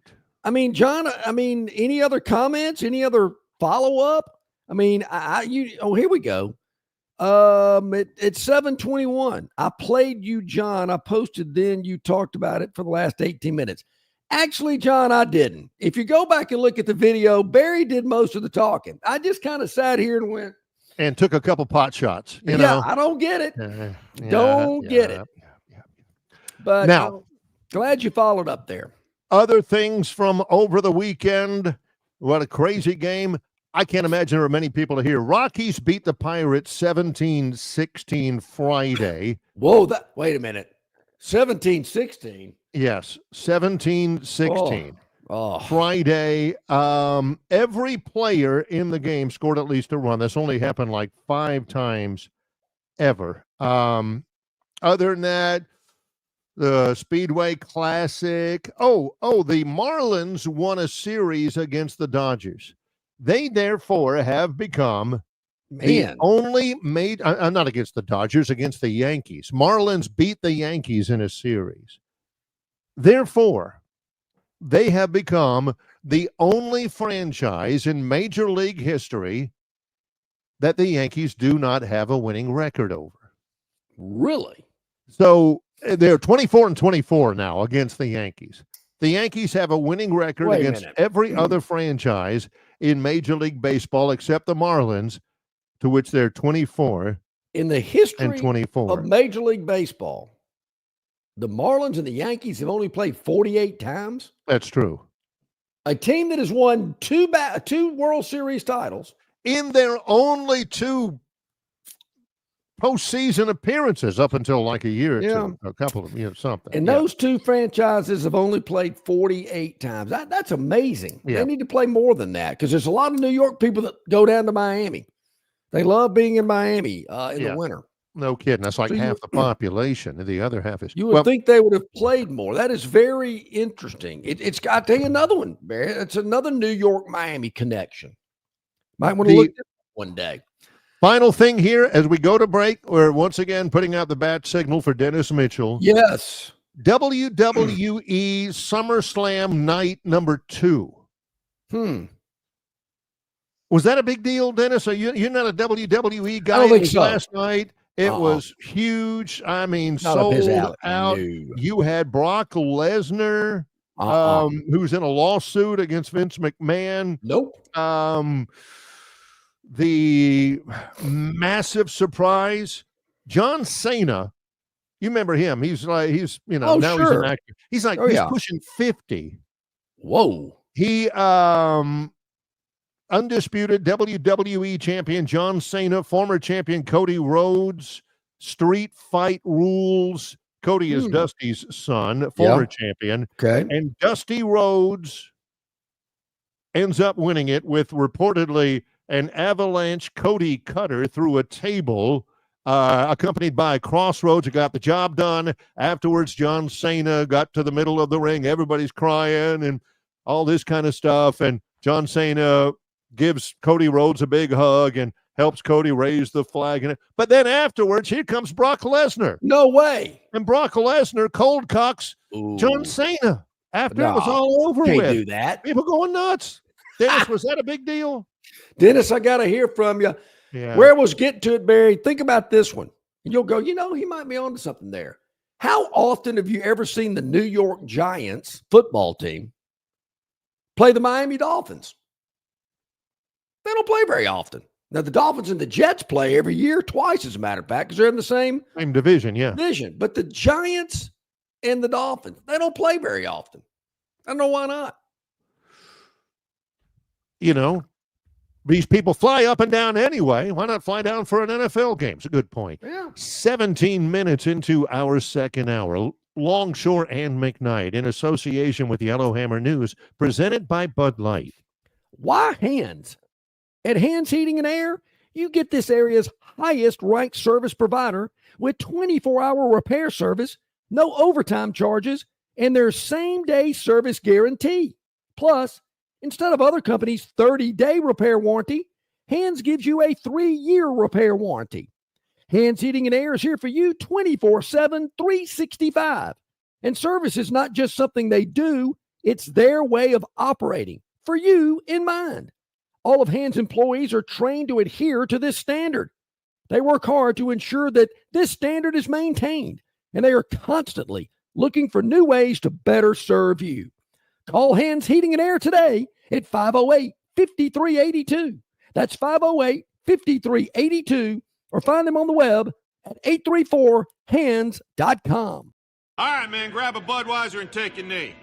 John, any other comments? Any other follow-up? Here we go. It's 7:21. I played you, John. I posted then. You talked about it for the last 18 minutes. Actually, John, I didn't. If you go back and look at the video, Barry did most of the talking. I just kind of sat here and went. And took a couple pot shots. I don't get it. Don't get it. But now, glad you followed up there. Other things from over the weekend. What a crazy game. I can't imagine there are many people here. Rockies beat the Pirates 17-16 Friday. Whoa, wait a minute. 17-16? Yes, 17-16. Oh. Friday. Every player in the game scored at least a run. That's only happened like 5 times ever. Other than that, the Speedway Classic. The Marlins won a series against the Dodgers. They therefore have become the only not against the Dodgers, against the Yankees. Marlins beat the Yankees in a series. Therefore, they have become the only franchise in Major League history that the Yankees do not have a winning record over. Really? So they're 24-24 now against the Yankees. The Yankees have a winning record against every other franchise in Major League Baseball except the Marlins, to which they're 24 in the history and 24 of Major League Baseball. The Marlins and the Yankees have only played 48 times. That's true. A team that has won two World Series titles in their only 2 postseason appearances up until like a year or two, a couple of something. And those 2 franchises have only played 48 times. That's amazing. Yeah. They need to play more than that because there's a lot of New York people that go down to Miami. They love being in Miami in the winter. No kidding. That's like half the population. The other half is. You would think they would have played more. That is very interesting. It's got to take another one, Barry. It's another New York-Miami connection. Might want to look at it one day. Final thing here as we go to break, we're once again putting out the bat signal for Dennis Mitchell. Yes. WWE SummerSlam night number 2. Was that a big deal, Dennis? You're not a WWE guy? I don't think so. Last night, it was huge. Sold out. You had Brock Lesnar, who's in a lawsuit against Vince McMahon. Nope. the massive surprise, John Cena. You remember him? He's now he's an actor. He's he's pushing 50. Whoa. He undisputed WWE champion John Cena, former champion Cody Rhodes, Street Fight Rules. Cody is Dusty's son, former champion. Okay. And Dusty Rhodes ends up winning it with reportedly an avalanche Cody cutter through a table, accompanied by Crossroads, who got the job done. Afterwards, John Cena got to the middle of the ring. Everybody's crying and all this kind of stuff. And John Cena gives Cody Rhodes a big hug and helps Cody raise the flag. But then afterwards, here comes Brock Lesnar. No way. And Brock Lesnar cold cocks John Cena after it was all over with. Can't do that. People going nuts. Dennis, was that a big deal? Dennis, I got to hear from you. Yeah. Where was getting to it, Barry? Think about this one. And you'll go, he might be onto something there. How often have you ever seen the New York Giants football team play the Miami Dolphins? They don't play very often. Now, the Dolphins and the Jets play every year, twice, as a matter of fact, because they're in the same division, But the Giants and the Dolphins, they don't play very often. I don't know why not. These people fly up and down anyway. Why not fly down for an NFL game? It's a good point. Yeah. 17 minutes into our second hour. Longshore and McKnight, in association with Yellowhammer News, presented by Bud Light. Why Hands? At Hands Heating and Air, you get this area's highest ranked service provider with 24-hour repair service, no overtime charges, and their same-day service guarantee. Plus, instead of other companies' 30-day repair warranty, Hands gives you a 3-year repair warranty. Hands Heating and Air is here for you 24/7, 365. And service is not just something they do, it's their way of operating, for you in mind. All of Hands employees are trained to adhere to this standard. They work hard to ensure that this standard is maintained, and they are constantly looking for new ways to better serve you. Call Hands Heating and Air today at 508-5382. That's 508-5382, or find them on the web at 834hands.com. All right, man, grab a Budweiser and take a knee.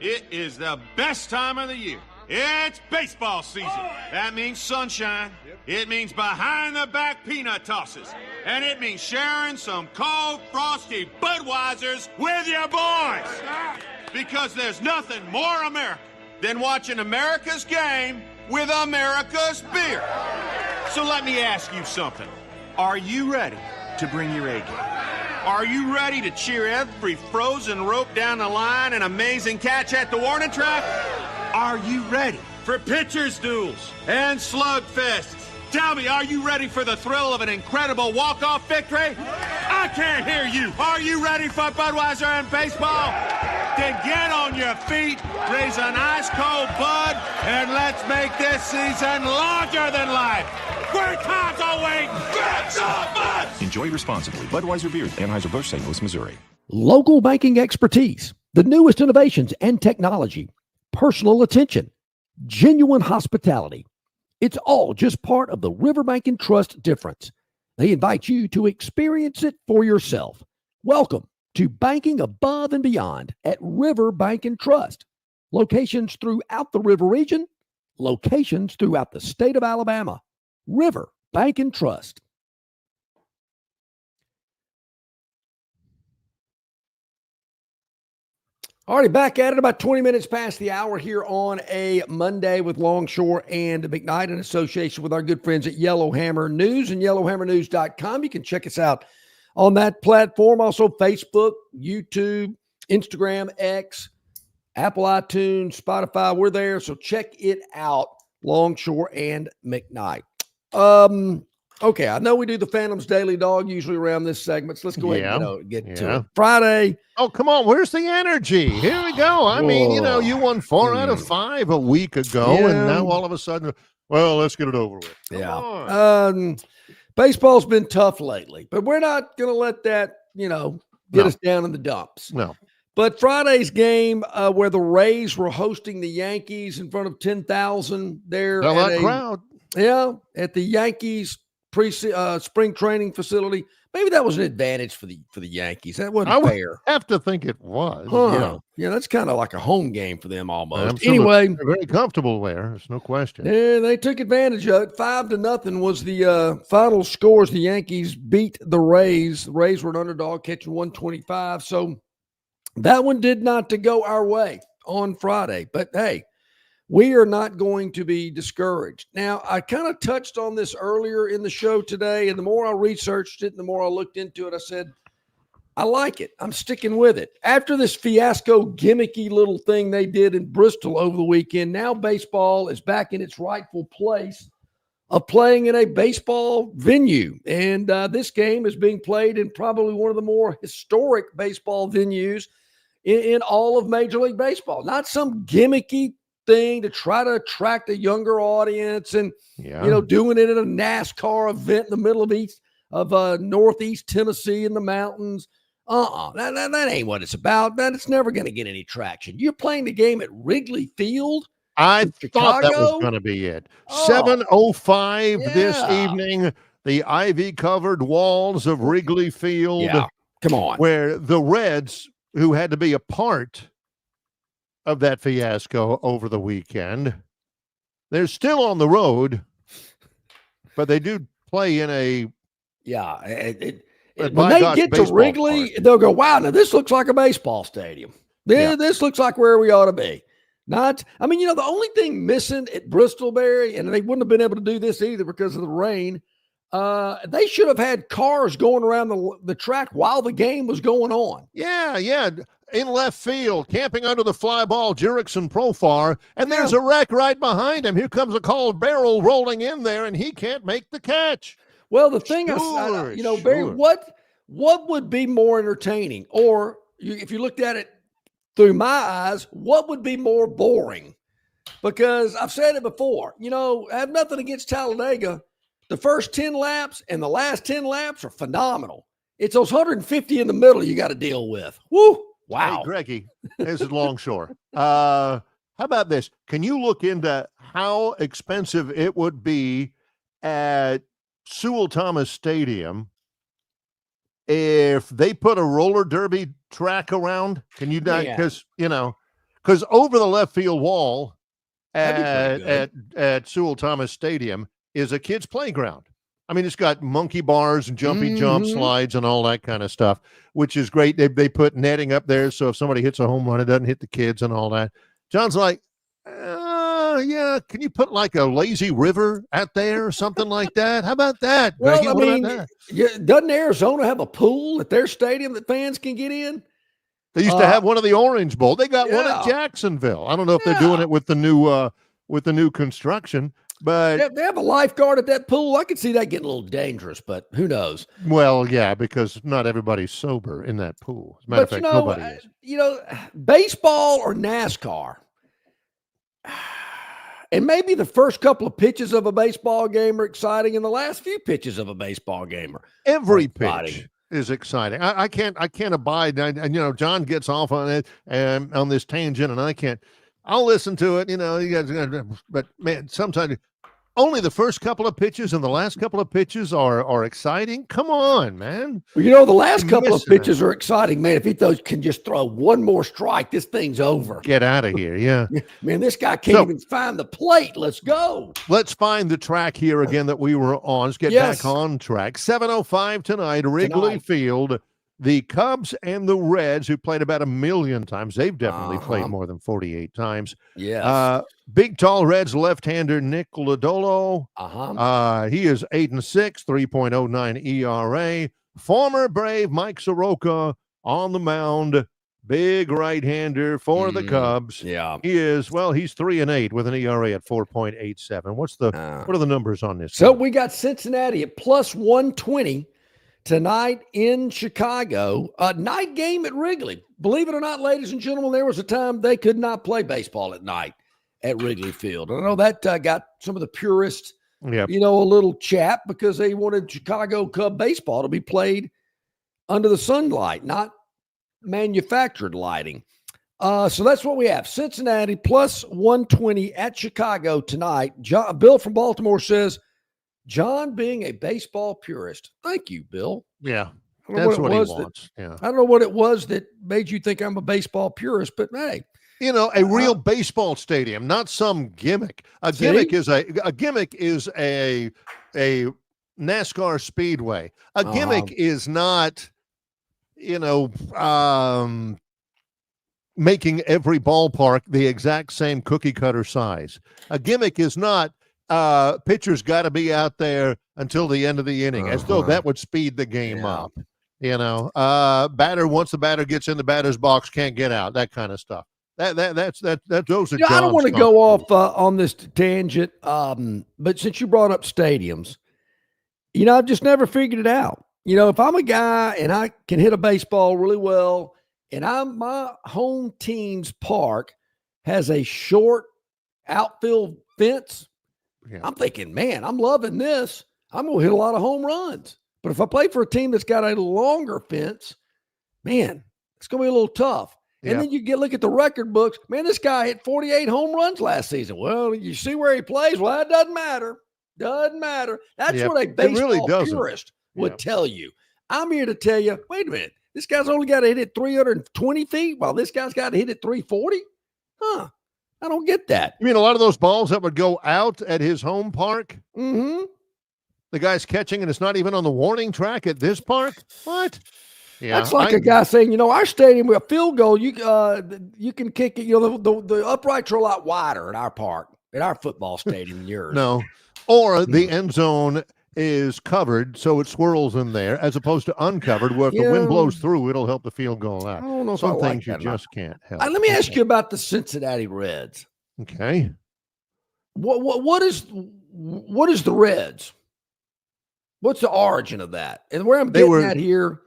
It is the best time of the year. It's baseball season. That means sunshine. It means behind-the-back peanut tosses. And it means sharing some cold, frosty Budweisers with your boys. Because there's nothing more American than watching America's game with America's beer. So let me ask you something. Are you ready to bring your A game? Are you ready to cheer every frozen rope down the line and amazing catch at the warning track? Are you ready for pitchers' duels and slugfests? Tell me, are you ready for the thrill of an incredible walk-off victory? I can't hear you. Are you ready for Budweiser and baseball? Then get on your feet, raise an ice-cold Bud, and let's make this season larger than life. Great times are waiting. Get some Bud! Enjoy responsibly. Budweiser Beer, Anheuser-Busch, St. Louis, Missouri. Local banking expertise, the newest innovations and technology, personal attention, genuine hospitality. It's all just part of the Riverbank and Trust difference. They invite you to experience it for yourself. Welcome to banking above and beyond at Riverbank and Trust. Locations throughout the River region, locations throughout the state of Alabama. Riverbank and Trust. Already back at it, about 20 minutes past the hour here on a Monday with Longshore and McKnight in association with our good friends at Yellowhammer News and yellowhammernews.com. You can check us out on that platform. Also Facebook, YouTube, Instagram, X, Apple iTunes, Spotify. We're there, so check it out, Longshore and McKnight. Okay, I know we do the Phantoms Daily Dog usually around this segment, so let's go ahead and get to it. Friday. Oh, come on. Where's the energy? Here we go. I mean, you won 4 out of 5 a week ago, and now all of a sudden, well, let's get it over with. Come on. Baseball's been tough lately, but we're not going to let that, get us down in the dumps. No. But Friday's game where the Rays were hosting the Yankees in front of 10,000 there. That crowd. Yeah, at the Yankees spring training facility. Maybe that was an advantage for the Yankees. That wasn't fair. Have to think it was. Huh. Yeah, that's kind of like a home game for them almost. Sure anyway, they're very comfortable there. There's no question. Yeah, they took advantage of it. 5-0 was the final scores. The Yankees beat the Rays. The Rays were an underdog, catching 125. So that one did not to go our way on Friday. But hey, we are not going to be discouraged. Now, I kind of touched on this earlier in the show today, and the more I researched it and the more I looked into it, I said, I like it. I'm sticking with it. After this fiasco, gimmicky little thing they did in Bristol over the weekend, now baseball is back in its rightful place of playing in a baseball venue. And this game is being played in probably one of the more historic baseball venues in all of Major League Baseball. Not some gimmicky thing to try to attract a younger audience and, doing it at a NASCAR event in the middle of Northeast Tennessee in the mountains. That ain't what it's about. It's never going to get any traction. You're playing the game at Wrigley Field. I thought that was going to be it. 7:05 this evening. The ivy-covered walls of Wrigley Field. Yeah, come on. Where the Reds, who had to be a part of that fiasco over the weekend, they're still on the road, but they do play in a when they get to Wrigley, they'll go, wow, now this looks like a baseball stadium. This looks like where we ought to be. The only thing missing at Bristol, Barry, and they wouldn't have been able to do this either because of the rain, they should have had cars going around the track while the game was going on. Yeah. In left field, camping under the fly ball, Jurickson Profar, and there's a wreck right behind him. Here comes a cold barrel rolling in there, and he can't make the catch. Well, the thing Barry, what would be more entertaining? Or if you looked at it through my eyes, what would be more boring? Because I've said it before, I have nothing against Talladega. The first 10 laps and the last 10 laps are phenomenal. It's those 150 in the middle you got to deal with. Woo! Wow. Hey, Greggy, this is Longshore. How about this? Can you look into how expensive it would be at Sewell Thomas Stadium if they put a roller derby track around? Can you not? Because over the left field wall at Sewell Thomas Stadium is a kid's playground. I mean, it's got monkey bars and jumpy jump slides and all that kind of stuff, which is great. They put netting up there, so if somebody hits a home run, it doesn't hit the kids and all that. John's like, can you put like a lazy river out there or something like that? How about that? Well, doesn't Arizona have a pool at their stadium that fans can get in? They used to have one of the Orange Bowl. They got one at Jacksonville. I don't know if they're doing it with the new construction. But they have a lifeguard at that pool. I could see that getting a little dangerous, but who knows? Well, yeah, because not everybody's sober in that pool. As a matter of fact, nobody is. Baseball or NASCAR, and maybe the first couple of pitches of a baseball game are exciting, and the last few pitches of a baseball game are every pitch is exciting. I can't abide. John gets off on it and on this tangent, and I can't. I'll listen to it, you guys, but man, sometimes only the first couple of pitches and the last couple of pitches are exciting. Come on, man. Well, the last couple of pitches are exciting, man. If he can just throw one more strike, this thing's over. Get out of here, yeah. Man, this guy can't even find the plate. Let's go. Let's find the track here again that we were on. Let's get back on track. 7:05 tonight, Wrigley Field. The Cubs and the Reds, who played about 1 million times, they've definitely played more than 48 times. Yes. Big, tall Reds left-hander Nick Lodolo. He is 8-6, 3.09 ERA. Former Brave Mike Soroka on the mound. Big right-hander for the Cubs. Yeah. He is, he's 3-8 with an ERA at 4.87. What are the numbers on this? So we got Cincinnati at plus 120. Tonight in Chicago, a night game at Wrigley. Believe it or not, ladies and gentlemen, there was a time they could not play baseball at night at Wrigley Field. I know that got some of the purists, a little chap because they wanted Chicago Cub baseball to be played under the sunlight, not manufactured lighting. So that's what we have. Cincinnati plus 120 at Chicago tonight. Bill from Baltimore says, John being a baseball purist. Thank you, Bill. Yeah, that's what he wants. Yeah. I don't know what it was that made you think I'm a baseball purist, but hey. A real baseball stadium, not some gimmick. A gimmick is a NASCAR speedway. A gimmick is not, making every ballpark the exact same cookie cutter size. A gimmick is not pitcher's got to be out there until the end of the inning, as though that would speed the game up. Batter, once the batter gets in the batter's box, can't get out, that kind of stuff. Those are I don't want to go off on this tangent, but since you brought up stadiums, I've just never figured it out. If I'm a guy and I can hit a baseball really well, and my home team's park has a short outfield fence, I'm thinking, man, I'm loving this. I'm going to hit a lot of home runs. But if I play for a team that's got a longer fence, man, it's going to be a little tough. And then you look at the record books. Man, this guy hit 48 home runs last season. Well, you see where he plays. Well, that doesn't matter. Doesn't matter. That's what a baseball purist would tell you. I'm here to tell you, wait a minute. This guy's only got to hit it 320 feet while this guy's got to hit it 340? Huh. I don't get that. You mean a lot of those balls that would go out at his home park? Mm-hmm. The guy's catching and it's not even on the warning track at this park? What? Yeah, that's like a guy saying, our stadium with a field goal, you can kick it. The uprights are a lot wider at our park, at our football stadium than yours. No, or the end zone is covered, so it swirls in there, as opposed to uncovered, where if the wind blows through, it'll help the field goal out. I don't know. Some things you just can't help. Let me ask you about the Cincinnati Reds. Okay. What is the Reds? What's the origin of that? And where I'm getting at here.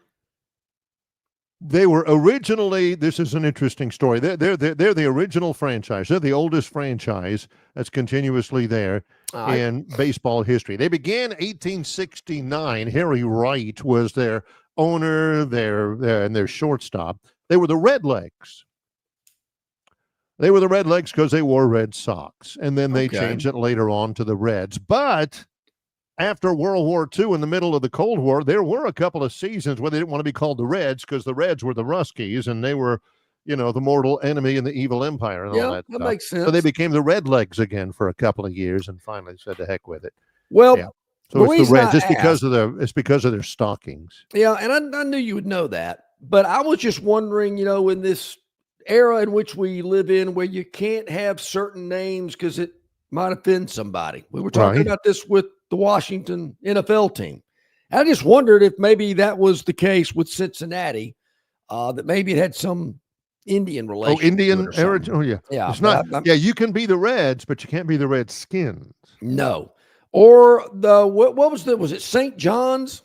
They were originally, this is an interesting story. They're the original franchise. They're the oldest franchise that's continuously there in baseball history. They began 1869. Harry Wright was their owner, and their shortstop. They were the Redlegs. They were the Redlegs because they wore red socks. And then they changed it later on to the Reds. But after World War II, in the middle of the Cold War, there were a couple of seasons where they didn't want to be called the Reds because the Reds were the Ruskies, and they were, the mortal enemy in the evil empire and all that stuff. Makes sense. So they became the Redlegs again for a couple of years and finally said to heck with it. Well, so it's the Reds. It's because of their stockings. Yeah, and I knew you would know that. But I was just wondering, in this era in which we live in where you can't have certain names because it might offend somebody. We were talking about this with the Washington NFL team. I just wondered if maybe that was the case with Cincinnati, that maybe it had some Indian relation. Oh, Indian origin. Oh, yeah. Yeah. It's not. You can be the Reds, but you can't be the Redskins. No. Or was it St. John's?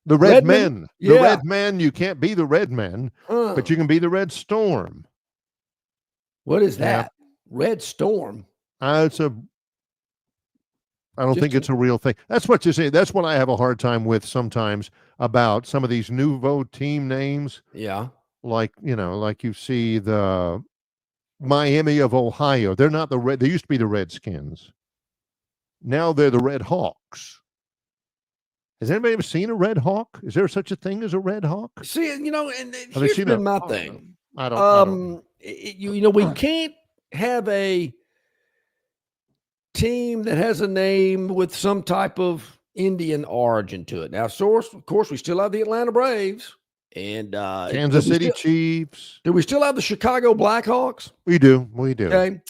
The Red Men. The Yeah. Red Men, you can't be the Red Men, but you can be the Red Storm. What is that? Red Storm? I don't think it's a real thing. That's what you say. That's what I have a hard time with sometimes about some of these nouveau team names. Yeah. Like you see the Miami of Ohio. They're not the Red. They used to be the Redskins. Now they're the Red Hawks. Has anybody ever seen a Red Hawk? Is there such a thing as a Red Hawk? See, and here's been my thing. I don't. We can't have a team that has a name with some type of Indian origin to it. Now, of course, we still have the Atlanta Braves and Kansas City Chiefs. Do we still have the Chicago Blackhawks? We do. Okay.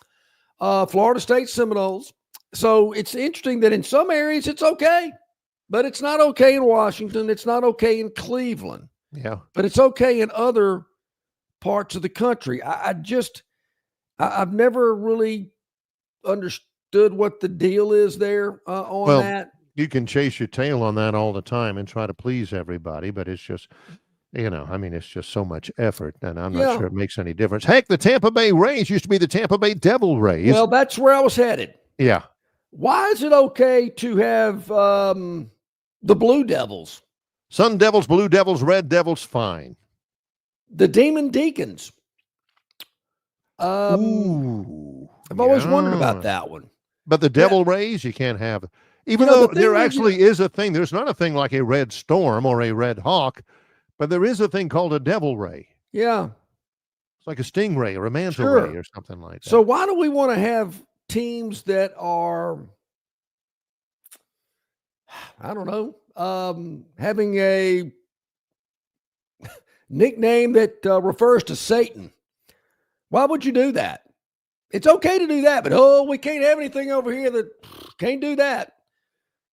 Florida State Seminoles. So it's interesting that in some areas it's okay, but it's not okay in Washington. It's not okay in Cleveland. Yeah. But it's okay in other parts of the country. I've never really understood what the deal is there on that. You can chase your tail on that all the time and try to please everybody, but it's just, it's just so much effort, and I'm not sure it makes any difference. Heck, the Tampa Bay Rays used to be the Tampa Bay Devil Rays. Well, that's where I was headed. Yeah. Why is it okay to have the Blue Devils? Sun Devils, Blue Devils, Red Devils, fine. The Demon Deacons. Ooh, I've always wondered about that one. But the Devil Rays, you can't have. Even though there actually is a thing, there's not a thing like a Red Storm or a Red Hawk, but there is a thing called a Devil Ray. Yeah. It's like a Stingray or a Manta Ray or something like that. So why do we want to have teams that are, I don't know, having a nickname that refers to Satan? Why would you do that? It's okay to do that, but we can't have anything over here that can't do that.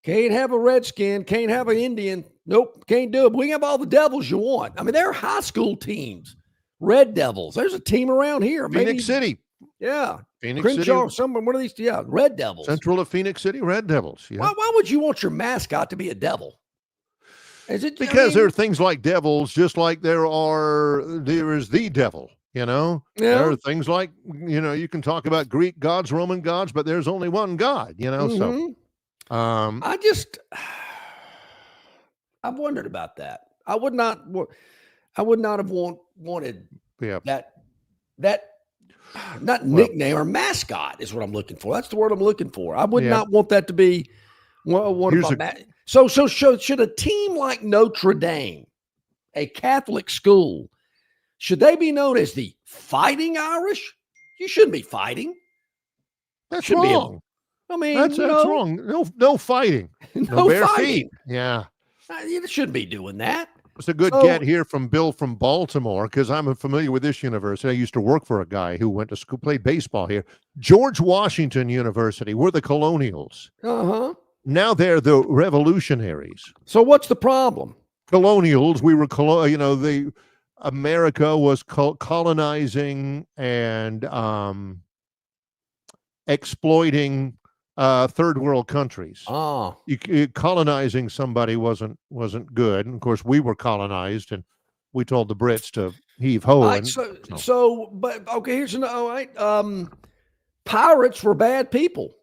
Can't have a Redskin, can't have an Indian. Nope, can't do it. But we can have all the Devils you want. I mean, they're high school teams. Red Devils. There's a team around here. Phoenix City. Yeah. Phoenix Crenshaw, City. one of these, Red Devils. Central of Phoenix City, Red Devils. Yeah. Why would you want your mascot to be a devil? Is it because there are things like devils, just like there is the devil, Yeah. There are things like, you can talk about Greek gods, Roman gods, but there's only one God, so I've wondered about that. I would not have wanted that not nickname or mascot is what I'm looking for. That's the word I'm looking for. I would not want that to be one of my So should a team like Notre Dame, a Catholic school, should they be known as the Fighting Irish? You shouldn't be fighting. That's wrong. That's wrong. No fighting. No bare feet. Yeah. You shouldn't be doing that. It's a good get here from Bill from Baltimore, because I'm familiar with this university. I used to work for a guy who went to school, played baseball here. George Washington University. We're the Colonials. Uh-huh. Now they're the Revolutionaries. So what's the problem? Colonials. We were, America was colonizing and exploiting third world countries. Colonizing somebody wasn't good. And of course, we were colonized, and we told the Brits to heave ho. But okay, here's another. All right, pirates were bad people.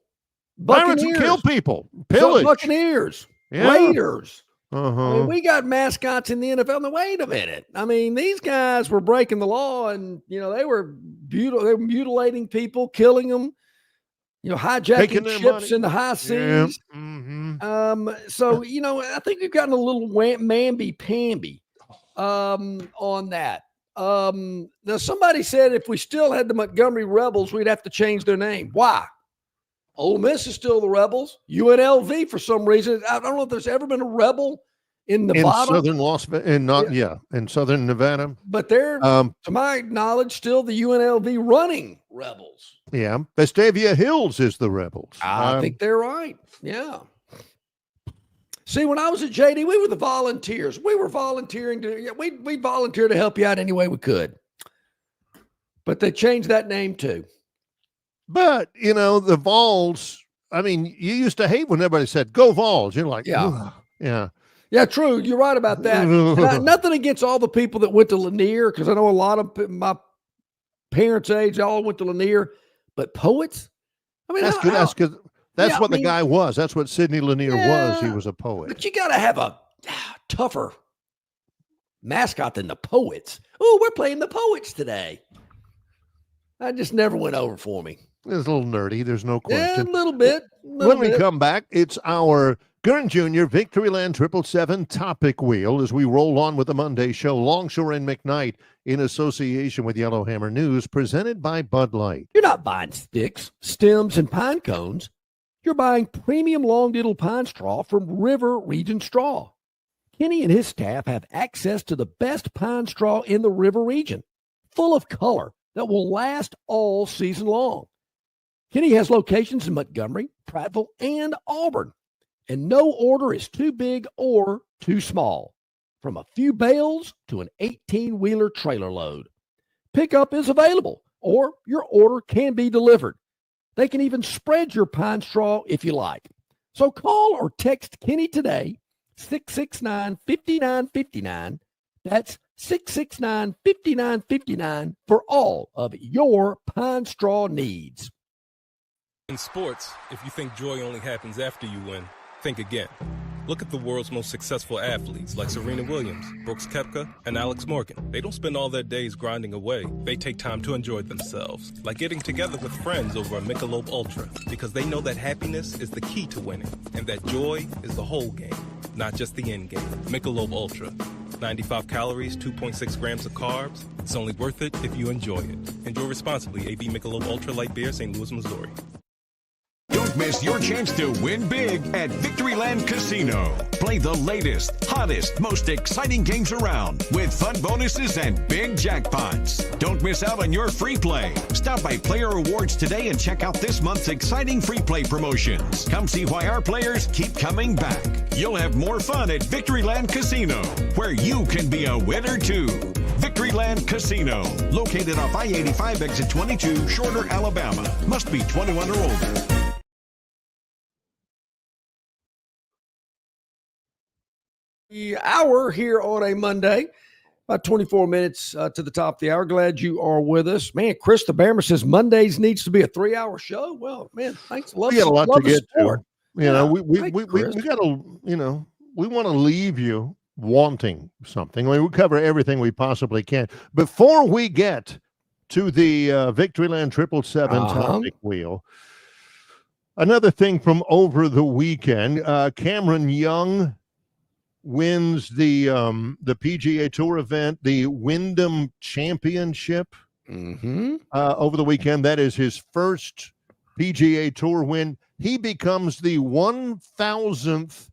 Pirates would kill people, pillage. Buccaneers, Raiders. Uh-huh. I mean, we got mascots in the NFL. Now, wait a minute. I mean, these guys were breaking the law, and they were mutilating people, killing them. Hijacking ships in the high seas. Yeah. Mm-hmm. So, I think we've gotten a little mamby-pamby on that. Now, somebody said if we still had the Montgomery Rebels, we'd have to change their name. Why? Ole Miss is still the Rebels. UNLV, for some reason. I don't know if there's ever been a rebel in Nevada. In southern Nevada. But they're, to my knowledge, still the UNLV running Rebels. Yeah. Vestavia Hills is the Rebels. I think they're right. Yeah. See, when I was at JD, we were the volunteers. We were volunteering we volunteered to help you out any way we could. But they changed that name too. But, the Vols, I mean, you used to hate when everybody said, go Vols. You're like, yeah. Yeah, true. You're right about that. Nothing against all the people that went to Lanier, because I know a lot of my parents' age all went to Lanier. But poets? I mean, that's good. That's what the guy was. That's what Sidney Lanier was. He was a poet. But you got to have a tougher mascot than the Poets. Oh, we're playing the Poets today. That just never went over for me. It's a little nerdy. There's no question. Yeah, a little bit. When we come back, it's our Gurn Jr. Victoryland 777 Topic Wheel as we roll on with the Monday show. Longshore and McKnight in association with Yellowhammer News, presented by Bud Light. You're not buying sticks, stems, and pine cones. You're buying premium long-diddle pine straw from River Region Straw. Kenny and his staff have access to the best pine straw in the River region, full of color that will last all season long. Kenny has locations in Montgomery, Prattville, and Auburn, and no order is too big or too small, from a few bales to an 18-wheeler trailer load. Pickup is available, or your order can be delivered. They can even spread your pine straw if you like. So call or text Kenny today, 669-5959. That's 669-5959 for all of your pine straw needs. In sports, if you think joy only happens after you win, think again. Look at the world's most successful athletes like Serena Williams, Brooks Koepka, and Alex Morgan. They don't spend all their days grinding away. They take time to enjoy themselves, like getting together with friends over a Michelob Ultra, because they know that happiness is the key to winning, and that joy is the whole game, not just the end game. Michelob Ultra. 95 calories, 2.6 grams of carbs. It's only worth it if you enjoy it. Enjoy responsibly. AB Michelob Ultra Light Beer, St. Louis, Missouri. Don't miss your chance to win big at Victoryland Casino. Play the latest, hottest, most exciting games around with fun bonuses and big jackpots. Don't miss out on your free play. Stop by Player Rewards today and check out this month's exciting free play promotions. Come see why our players keep coming back. You'll have more fun at Victoryland Casino, where you can be a winner too. Victoryland Casino, located off I-85 exit 22, Shorter, Alabama. Must be 21 or older. The hour here on a Monday, about 24 minutes to the top of the hour. Glad you are with us. Man, Chris the Bearman says Mondays needs to be a 3-hour show. Well, man, thanks. We got a lot to get to. You know, we got to, we want to leave you wanting something. I mean, we cover everything we possibly can. Before we get to the Victoryland 777 topic wheel, another thing from over the weekend, Cameron Young wins the PGA Tour event, the Wyndham Championship over the weekend. That is his first PGA Tour win. He becomes the 1,000th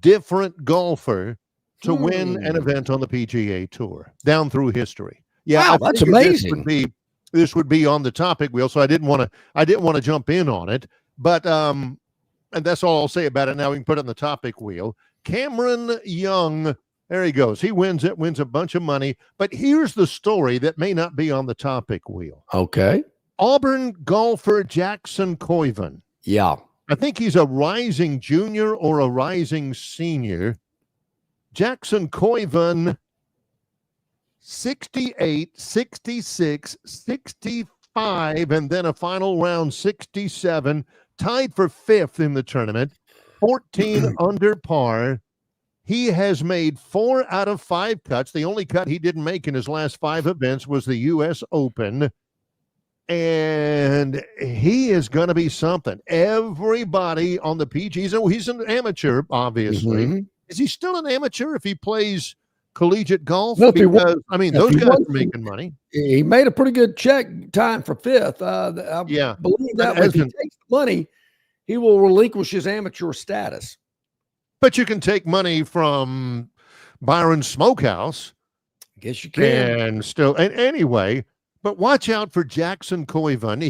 different golfer to win an event on the PGA Tour down through history. Yeah, wow, that's amazing. This would be on the topic wheel, so I didn't want to jump in on it, but and that's all I'll say about it. Now we can put it on the topic wheel. Cameron Young, there he goes. He wins it, wins a bunch of money. But here's the story that may not be on the topic wheel. Okay. Auburn golfer Jackson Coyvan. Yeah. I think he's a rising junior or a rising senior. Jackson Coyvan, 68, 66, 65, and then a final round 67, tied for 5th in the tournament. 14 under par. He has made 4 out of 5 cuts. The only cut he didn't make in his last 5 events was the U.S. Open. And he is going to be something. Everybody on the PGs, he's an amateur, obviously. Is he still an amateur if he plays collegiate golf? Well, because, I mean, those guys are making money. He made a pretty good check time for 5th. I believe that if he takes the money, he will relinquish his amateur status. But you can take money from Byron Smokehouse. I guess you can. And still, and anyway, but watch out for Jackson Coyvan.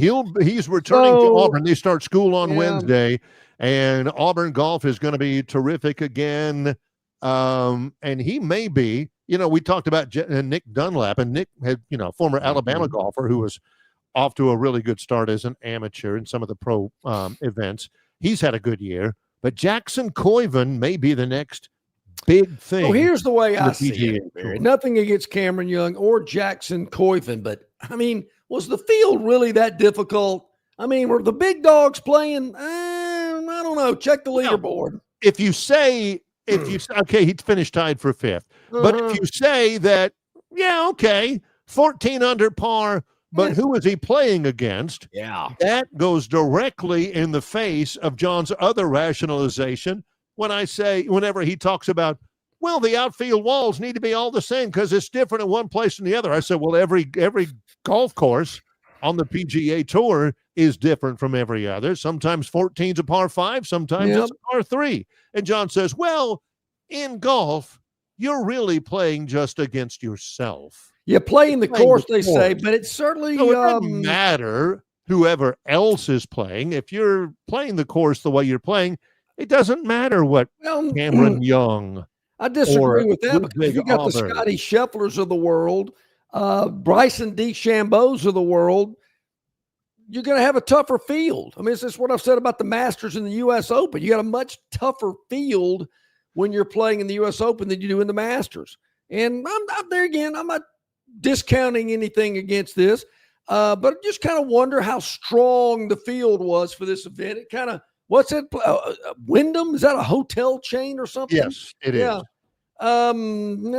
He's returning to Auburn. They start school on Wednesday, and Auburn golf is going to be terrific again. And he may be, we talked about Nick Dunlap, and Nick had, former Alabama golfer who was off to a really good start as an amateur in some of the pro events. He's had a good year, but Jackson Coyvan may be the next big thing. Well, here's the way I see it, Barry. Nothing against Cameron Young or Jackson Coyvan, but I mean, was the field really that difficult? I mean, were the big dogs playing? I don't know. Check the leaderboard. If you say, okay, he finished tied for 5th, but if you say that, 14 under par, but who is he playing against? Yeah. That goes directly in the face of John's other rationalization whenever he talks about, well, the outfield walls need to be all the same because it's different in one place than the other. I said, well, every golf course on the PGA Tour is different from every other. Sometimes 14's a par 5, sometimes it's a par 3. And John says, well, in golf, you're really playing just against yourself. You're playing the course, they say, but it's certainly it doesn't matter whoever else is playing. If you're playing the course the way you're playing, it doesn't matter what Cameron Young. I disagree with that because you got the Scotty Schefflers of the world, Bryson DeChambeau's of the world. You're going to have a tougher field. I mean, this is what I've said about the Masters and the U.S. Open. You got a much tougher field when you're playing in the U.S. Open than you do in the Masters. And I'm not there again. I'm not discounting anything against this, but I just kind of wonder how strong the field was for this event. It kind of What's it? Wyndham? Is that a hotel chain or something? Yes, it is. I don't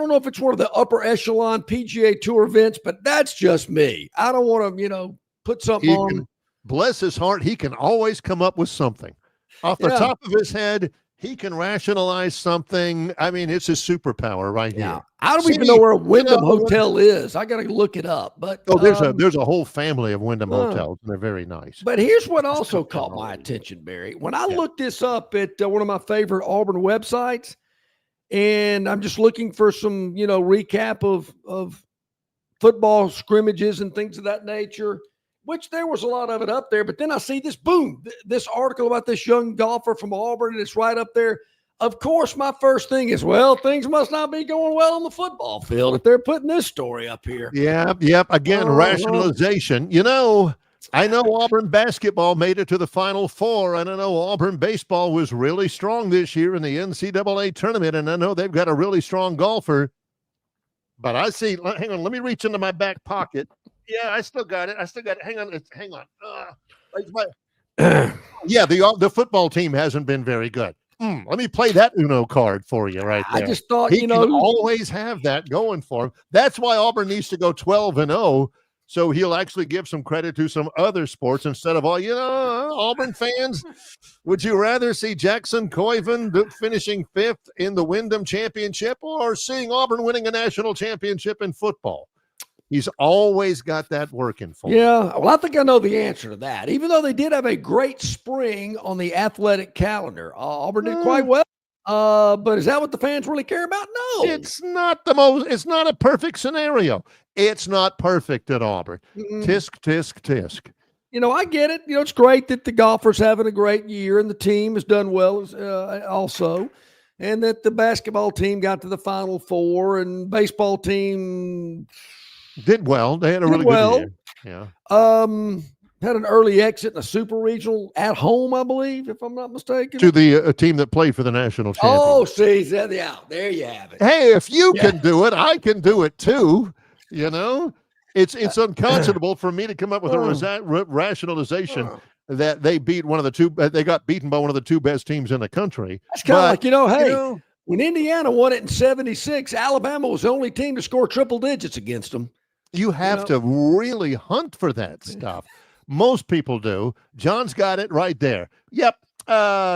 know if it's one of the upper echelon PGA Tour events, but that's just me. I don't want to, put something on. Bless his heart, he can always come up with something. Off the top of his head, he can rationalize something. I mean, it's his superpower right here. I don't even know where a Wyndham hotel is. I got to look it up. But there's a whole family of Wyndham hotels, and they're very nice. But here's what also caught my attention, Barry. When I looked this up at one of my favorite Auburn websites, and I'm just looking for some, recap of football scrimmages and things of that nature, which there was a lot of it up there. But then I see this, this article about this young golfer from Auburn, and it's right up there. Of course, my first thing is, well, things must not be going well on the football field if they're putting this story up here. Yep. Again, rationalization. I know Auburn basketball made it to the Final Four, and I know Auburn baseball was really strong this year in the NCAA tournament, and I know they've got a really strong golfer. But I see, hang on, let me reach into my back pocket. Yeah, I still got it. Hang on. The football team hasn't been very good. Let me play that Uno card for you right there. I just thought, he can always have that going for him. That's why Auburn needs to go 12-0. So he'll actually give some credit to some other sports instead of Auburn fans. Would you rather see Jackson Coyven finishing 5th in the Wyndham Championship or seeing Auburn winning a national championship in football? He's always got that working for him. Yeah, well, I think I know the answer to that. Even though they did have a great spring on the athletic calendar, Auburn did quite well. But is that what the fans really care about? No. It's not a perfect scenario. It's not perfect at Auburn. Tisk, tisk, tisk. I get it. It's great that the golfer's having a great year and the team has done well also, and that the basketball team got to the Final Four and baseball team did well. They had a really good year. Yeah. Had an early exit in a super regional at home, I believe, if I'm not mistaken. To the team that played for the national championship. Oh, see, there you have it. Hey, if you can do it, I can do it too. It's unconscionable for me to come up with a rationalization that they beat one of the two. They got beaten by one of the two best teams in the country. That's kind of like, when Indiana won it in '76, Alabama was the only team to score triple digits against them. You have to really hunt for that stuff. Most people do. John's got it right there. Yep.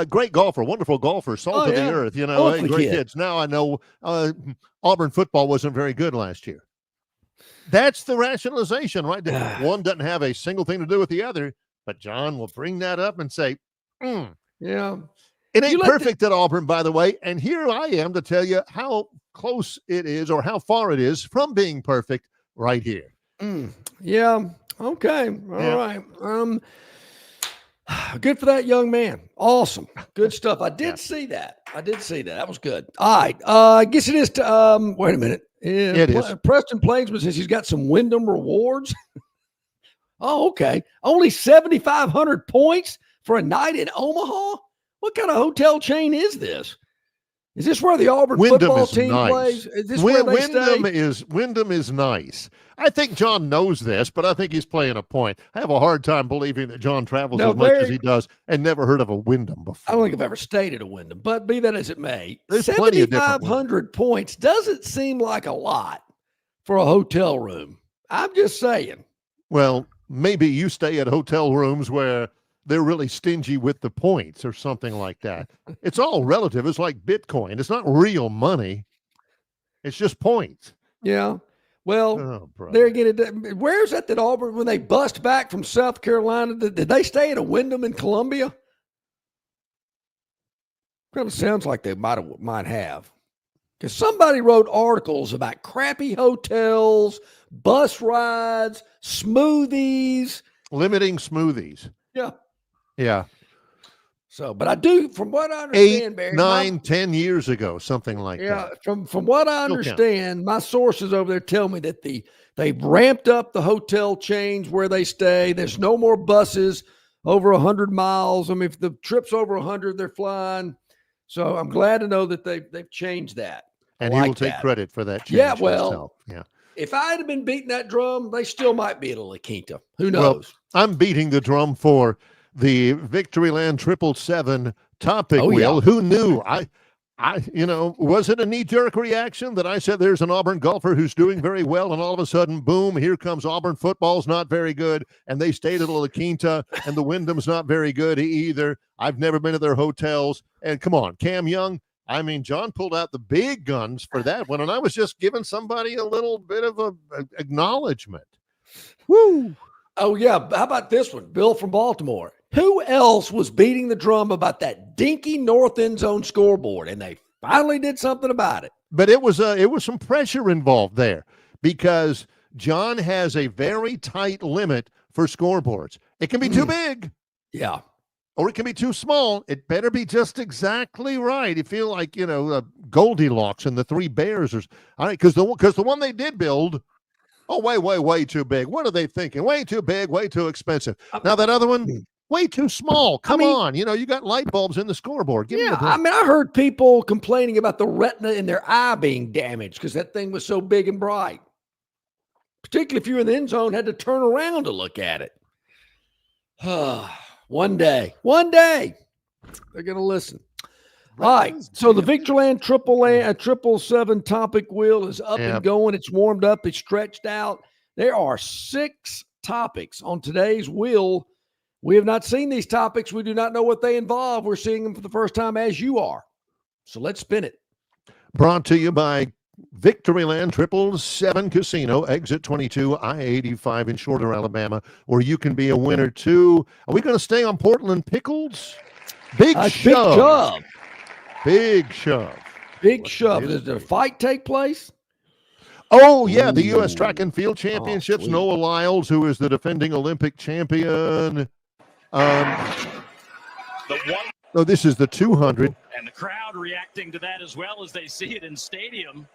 Great golfer, wonderful golfer, salt of the earth, great kids. Now I know Auburn football wasn't very good last year. That's the rationalization right there. One doesn't have a single thing to do with the other, but John will bring that up and say, yeah. It ain't perfect at Auburn, by the way, and here I am to tell you how close it is or how far it is from being perfect right here. Yeah. Okay. All right. Good for that young man. Awesome. Good stuff. I did see that. That was good. All right. I guess it is. Wait a minute. It is. Preston Plainsman says he's got some Wyndham rewards. Oh, okay. Only 7,500 points for a night in Omaha. What kind of hotel chain is this? Is this where the Auburn football team plays? Is this where they stay? Wyndham is nice. I think John knows this, but I think he's playing a point. I have a hard time believing that John travels as much as he does and never heard of a Wyndham before. I don't think I've ever stayed at a Wyndham, but be that as it may, there's 7,500 points doesn't seem like a lot for a hotel room. I'm just saying. Well, maybe you stay at hotel rooms where they're really stingy with the points or something like that. It's all relative. It's like Bitcoin. It's not real money. It's just points. Yeah. Well, there again, where's that Auburn, when they bust back from South Carolina, did they stay at a Wyndham in Columbia? Kind of sounds like they might have. Because somebody wrote articles about crappy hotels, bus rides, smoothies. Limiting smoothies. Yeah. Yeah. So, but I do, from what I understand, 8, Barry, 9, 10 years ago, something like that. Yeah, from what I understand, my sources over there tell me that they've ramped up the hotel chains where they stay. There's no more buses over 100 miles. I mean, if the trip's over 100, they're flying. So I'm glad to know that they've changed that. And he will take credit for that change. Yeah, well, himself. Yeah. If I had been beating that drum, they still might be at a La Quinta. Who knows? Well, I'm beating the drum for the Victoryland 777 Topic Wheel. Yeah. Who knew? Was it a knee-jerk reaction that I said there's an Auburn golfer who's doing very well, and all of a sudden, boom, here comes Auburn football's not very good, and they stayed at La Quinta, and the Wyndham's not very good either. I've never been to their hotels. And come on, Cam Young, I mean, John pulled out the big guns for that one, and I was just giving somebody a little bit of a acknowledgement. Woo! Oh, yeah. How about this one? Bill from Baltimore. Who else was beating the drum about that dinky north end zone scoreboard? And they finally did something about it. But it was some pressure involved there because John has a very tight limit for scoreboards. It can be too big. Yeah. Or it can be too small. It better be just exactly right. You feel like, Goldilocks and the Three Bears. All right, because the one they did build, way too big. What are they thinking? Way too big, way too expensive. Now that other one, way too small. Come on. You got light bulbs in the scoreboard. I heard people complaining about the retina in their eye being damaged because that thing was so big and bright. Particularly if you're in the end zone, had to turn around to look at it. One day, they're going to listen. All right, so the Victoryland 777 Topic Wheel is up and going. It's warmed up. It's stretched out. There are 6 topics on today's wheel. We have not seen these topics. We do not know what they involve. We're seeing them for the first time as you are. So let's spin it. Brought to you by Victoryland 777 Casino, exit 22, I-85 in Shorter, Alabama, where you can be a winner too. Are we going to stay on Portland Pickles? Big shove. Big shove. Big shove. Does the fight take place? Oh, yeah, the U.S. Track and Field Championships. Noah Lyles, who is the defending Olympic champion. This is the 200. And the crowd reacting to that as well as they see it in stadium.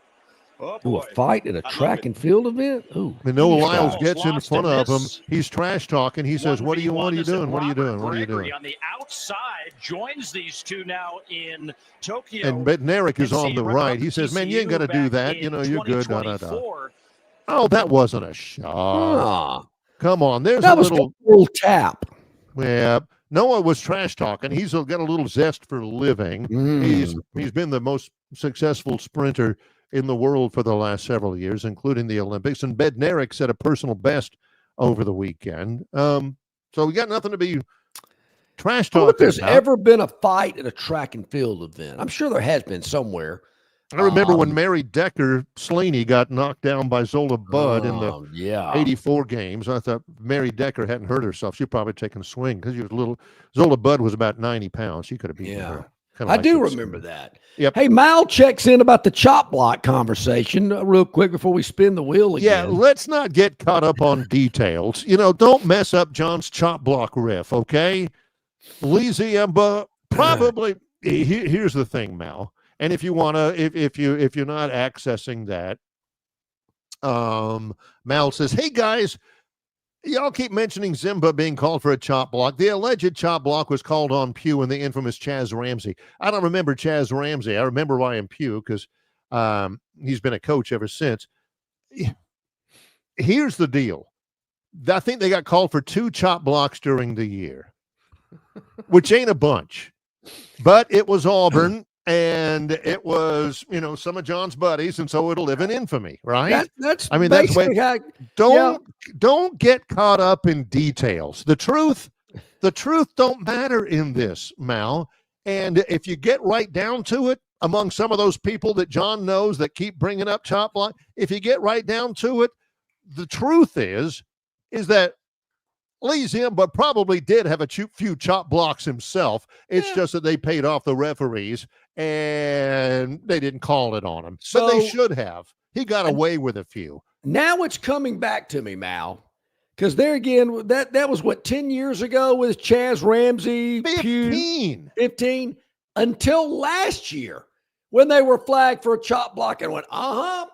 A fight at a track and field event? Ooh. And Noah Lyles gets in front of him. He's trash talking. He says, what are you doing? What are you doing? What are you doing? On the outside joins these two now in Tokyo. And Bednarik is on the right. He says, man, you ain't got to do that. You're good. Oh, that wasn't a shot. Come on. There's that a was a little tap. Yeah. Noah was trash talking. He's got a little zest for living. He's been the most successful sprinter in the world for the last several years, including the Olympics. And Bednarik set a personal best over the weekend. So we got nothing to be trash talking if there's ever been a fight at a track and field event. I'm sure there has been somewhere. I remember when Mary Decker Slaney got knocked down by Zola Budd in the 84 games. I thought Mary Decker hadn't hurt herself. She'd probably taken a swing because she was little. Zola Budd was about 90 pounds. She could have beaten her. I do remember that. Yep. Hey, Mal checks in about the chop block conversation real quick before we spin the wheel again. Yeah, let's not get caught up on details. Don't mess up John's chop block riff, okay? Lee Ziemba probably. Here's the thing, Mal. And if you want to, if you're not accessing that, Mal says, hey guys, y'all keep mentioning Zimba being called for a chop block. The alleged chop block was called on Pugh and the infamous Chaz Ramsey. I don't remember Chaz Ramsey. I remember Ryan Pugh because he's been a coach ever since. Here's the deal. I think they got called for 2 chop blocks during the year, which ain't a bunch, but it was Auburn. And it was, some of John's buddies, and so it'll live in infamy, right? That's way. Don't get caught up in details. The truth don't matter in this, Mal. And if you get right down to it, among some of those people that John knows that keep bringing up chop block, if you get right down to it, the truth is that Lee Ziemba probably did have a few chop blocks himself. It's just that they paid off the referees and they didn't call it on him. But they should have. He got away with a few. Now it's coming back to me, Mal. Because there again, that was 10 years ago with Chaz Ramsey? 15. 15. Until last year when they were flagged for a chop block and went,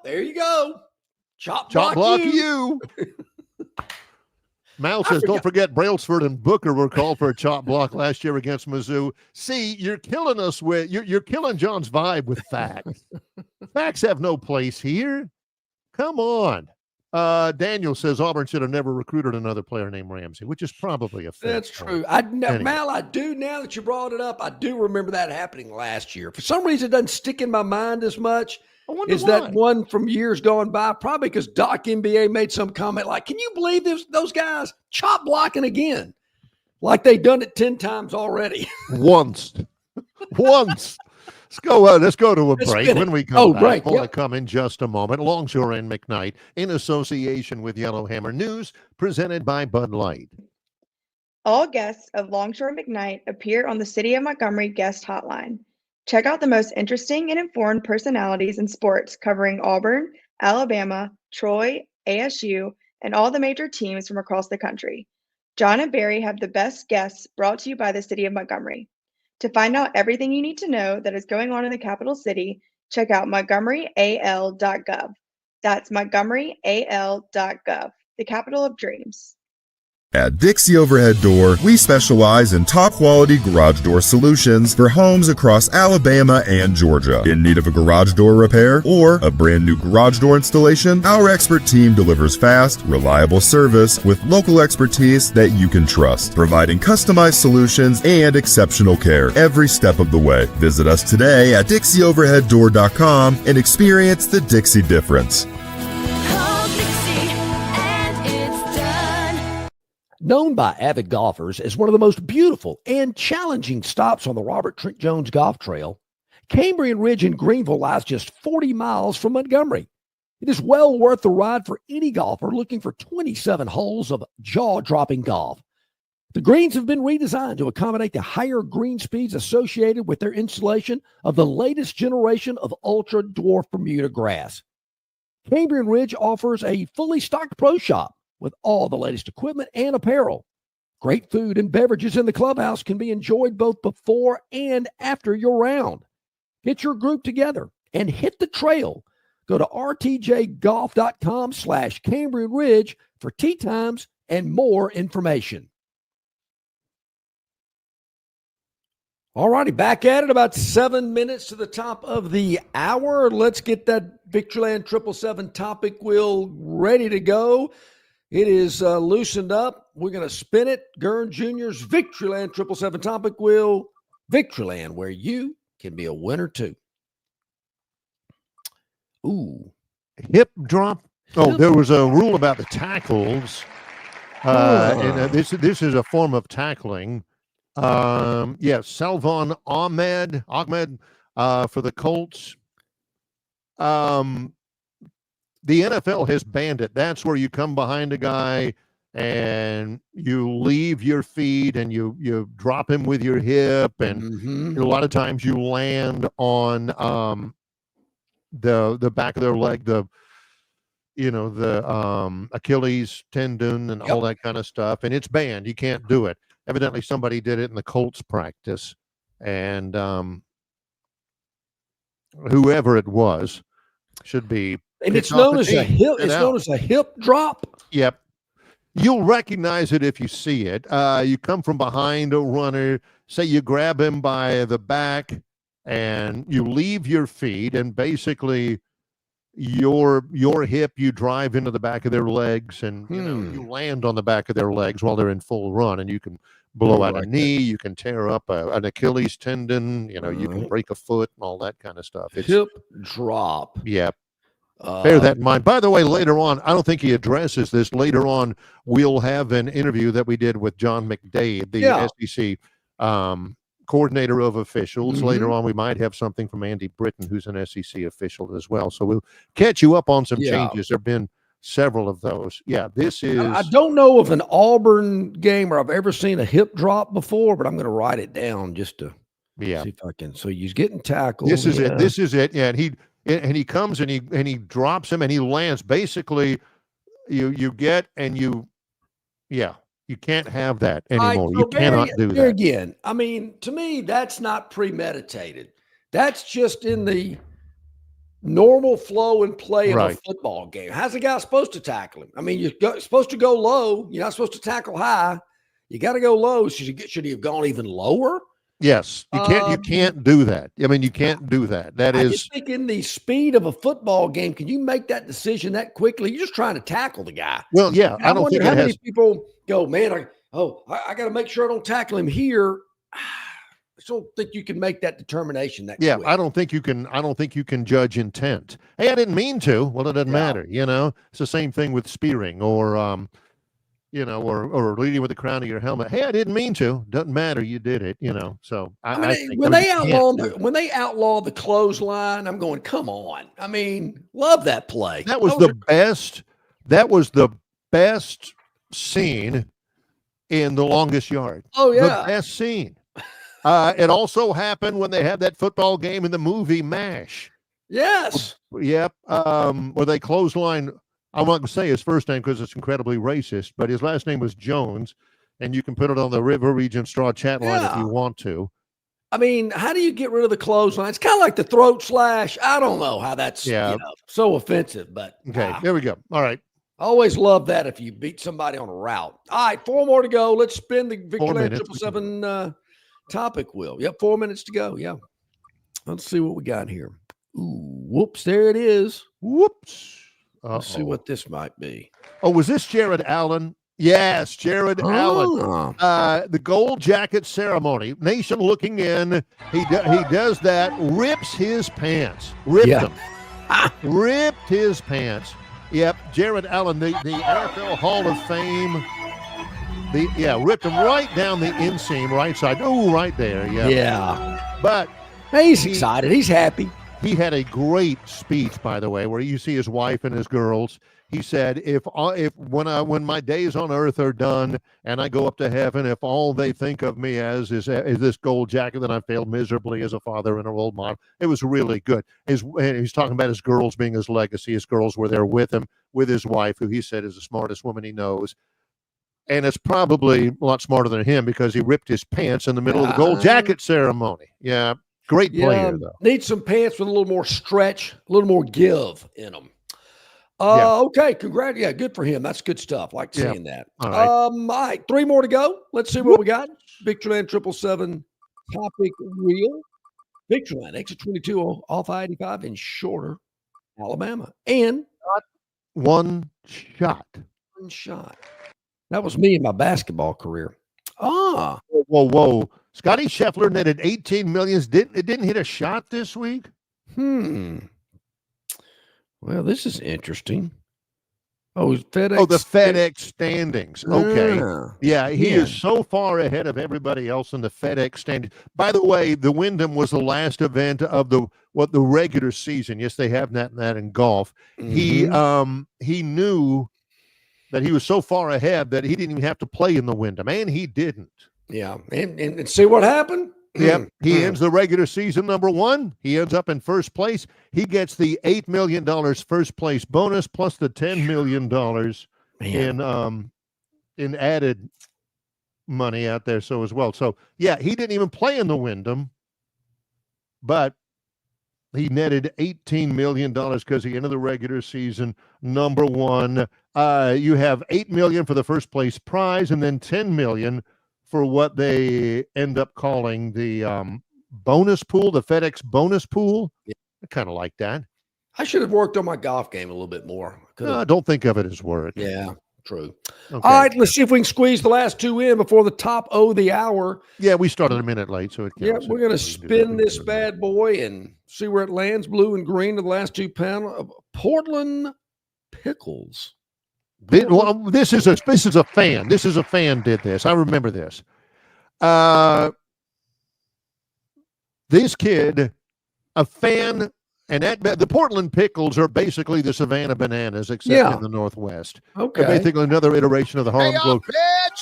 there you go. Chop block you. Mal says, don't forget Brailsford and Booker were called for a chop block last year against Mizzou. See, you're killing us you're killing John's vibe with facts. Facts have no place here. Come on. Daniel says Auburn should have never recruited another player named Ramsey, which is probably a fair That's point. true. Mal, I do, now that you brought it up, I do remember that happening last year. For some reason, it doesn't stick in my mind as much. Is why. that one from years gone by? Probably because Doc NBA made some comment like, can you believe those guys chop blocking again? Like they've done it 10 times already. Once. Let's go to a break. When we come back, we'll come in just a moment. Longshore and McKnight in association with Yellowhammer News, presented by Bud Light. All guests of Longshore McKnight appear on the City of Montgomery guest hotline. Check out the most interesting and informed personalities in sports covering Auburn, Alabama, Troy, ASU, and all the major teams from across the country. John and Barry have the best guests brought to you by the City of Montgomery. To find out everything you need to know that is going on in the capital city, check out montgomeryal.gov. That's montgomeryal.gov, the capital of dreams. At Dixie Overhead Door, we specialize in top-quality garage door solutions for homes across Alabama and Georgia. In need of a garage door repair or a brand new garage door installation, our expert team delivers fast, reliable service with local expertise that you can trust, providing customized solutions and exceptional care every step of the way. Visit us today at DixieOverheadDoor.com and experience the Dixie difference. Known by avid golfers as one of the most beautiful and challenging stops on the Robert Trent Jones Golf Trail, Cambrian Ridge in Greenville lies just 40 miles from Montgomery. It is well worth the ride for any golfer looking for 27 holes of jaw-dropping golf. The greens have been redesigned to accommodate the higher green speeds associated with their installation of the latest generation of ultra-dwarf Bermuda grass. Cambrian Ridge offers a fully stocked pro shop with all the latest equipment and apparel. Great food and beverages in the clubhouse can be enjoyed both before and after your round. Get your group together and hit the trail. Go to rtjgolf.com/Cambrian Ridge for tee times and more information. All righty, back at it, about 7 minutes to the top of the hour. Let's get that Victoryland 777 topic wheel ready to go. It is loosened up. We're going to spin it. Gurn Jr.'s Victoryland 777 topic wheel. Victoryland, where you can be a winner too. Ooh. Hip drop. Oh, there was a rule about the tackles. And this is a form of tackling. Salvon Ahmed for the Colts. The NFL has banned it. That's where you come behind a guy and you leave your feet and you drop him with your hip, and a lot of times you land on the back of their leg, the Achilles tendon and all that kind of stuff, and it's banned. You can't do it. Evidently somebody did it in the Colts practice, and whoever it was should be. And it's known as a hip. It's known as a hip drop. Yep. You'll recognize it if you see it. You come from behind a runner, say you grab him by the back, and you leave your feet, and basically your hip, you drive into the back of their legs, and you land on the back of their legs while they're in full run, and you can blow out a knee, you can tear up an Achilles tendon, you can break a foot and all that kind of stuff. It's hip drop. Yeah. Bear that in mind. By the way, later on, I don't think he addresses this. Later on, we'll have an interview that we did with John McDade, the SEC coordinator of officials. Later on, we might have something from Andy Britton, who's an SEC official as well. So we'll catch you up on some changes. There have been several of those. Yeah, this is. I don't know of an Auburn game where I've ever seen a hip drop before, but I'm going to write it down just to see if I can. So he's getting tackled. This is it. This is it. Yeah, and he comes and he drops him and he lands. Basically, you get and you can't have that anymore. You cannot do that again. I mean, to me, that's not premeditated. That's just in the normal flow and play of a football game. How's a guy supposed to tackle him? I mean, you're supposed to go low. You're not supposed to tackle high. You got to go low. Should he have gone even lower? Yes, you can't do that. I mean, you can't do that. That I is just think in the speed of a football game, can you make that decision that quickly? You're just trying to tackle the guy. well, yeah. And I don't think how it many has. people go, man, I got to make sure I don't tackle him here. I just don't think you can make that determination that Yeah, quick. I don't think you can judge intent. Hey, I didn't mean to. Well, it doesn't matter. It's the same thing with spearing or or leading with the crown of your helmet. Hey, I didn't mean to. Doesn't matter. You did it. So I think, when you they outlaw the clothesline, I'm going, come on. I mean, love that play. that was the best. That was the best scene in The Longest Yard. Oh yeah, the best scene. It also happened when they had that football game in the movie MASH. Yes. Yep. Where they clothesline. I'm not going to say his first name because it's incredibly racist, but his last name was Jones, and you can put it on the River Region Straw chat line if you want to. I mean, how do you get rid of the clothesline? It's kind of like the throat slash. I don't know how that's so offensive, but okay, there we go. All right. I always love that if you beat somebody on a route. All right, 4 more to go. Let's spin the Victoryland 777 topic wheel. Yep, 4 minutes to go. Yeah. Let's see what we got here. Ooh, whoops, there it is. Whoops. Let's see what this might be. Oh, was this Jared Allen? Yes, Jared Allen. The gold jacket ceremony. Nation looking in. He does that. Rips his pants. Ripped his pants. Yep, Jared Allen, the NFL Hall of Fame. Ripped him right down the inseam, right side. Oh, right there. Yeah. But he's excited. He's happy. He had a great speech, by the way, where you see his wife and his girls. He said, when my days on earth are done and I go up to heaven, if all they think of me as is this gold jacket, then I failed miserably as a father and a role model. It was really good. And he's talking about his girls being his legacy. His girls were there with him, with his wife, who he said is the smartest woman he knows. And it's probably a lot smarter than him because he ripped his pants in the middle of the gold jacket ceremony. Yeah. Great player, though. Need some pants with a little more stretch, a little more give in them. Okay, congrats. Yeah, good for him. That's good stuff. Like seeing that. All right, 3 more to go. Let's see what we got. Victoryland 777 topic wheel. Victoryland, exit 22 off I-85 in Shorter, Alabama. And one shot. That was me in my basketball career. Whoa. Scotty Scheffler netted 18 millions. Didn't hit a shot this week? Well, this is interesting. FedEx. Oh, the FedEx standings. Okay. He is so far ahead of everybody else in the FedEx standings. By the way, the Wyndham was the last event of the regular season. Yes, they have that in golf. Mm-hmm. He knew that he was so far ahead that he didn't even have to play in the Wyndham, and he didn't. Yeah, and see what happened? Yep, he ends the regular season number 1. He ends up in first place. He gets the $8 million first place bonus plus the $10 million in added money out there as well. So, he didn't even play in the Wyndham, but he netted $18 million because he ended the regular season number 1. You have $8 million for the first place prize and then $10 million for what they end up calling the bonus pool, the FedEx bonus pool. Yeah. I kind of like that. I should have worked on my golf game a little bit more. No, don't think of it as work. Yeah, true. Okay. All right, let's see if we can squeeze the last 2 in before the top of the hour. Yeah, we started a minute late, so it counts. Yeah, we're going to spin this bad boy and see where it lands. Blue and green to the last 2 panel. Portland Pickles. This is a fan. This is a fan did this. I remember this. This kid, a fan, and the Portland Pickles are basically the Savannah Bananas, except in the Northwest. Okay. They're basically another iteration of the Harlem Globe. Pitch,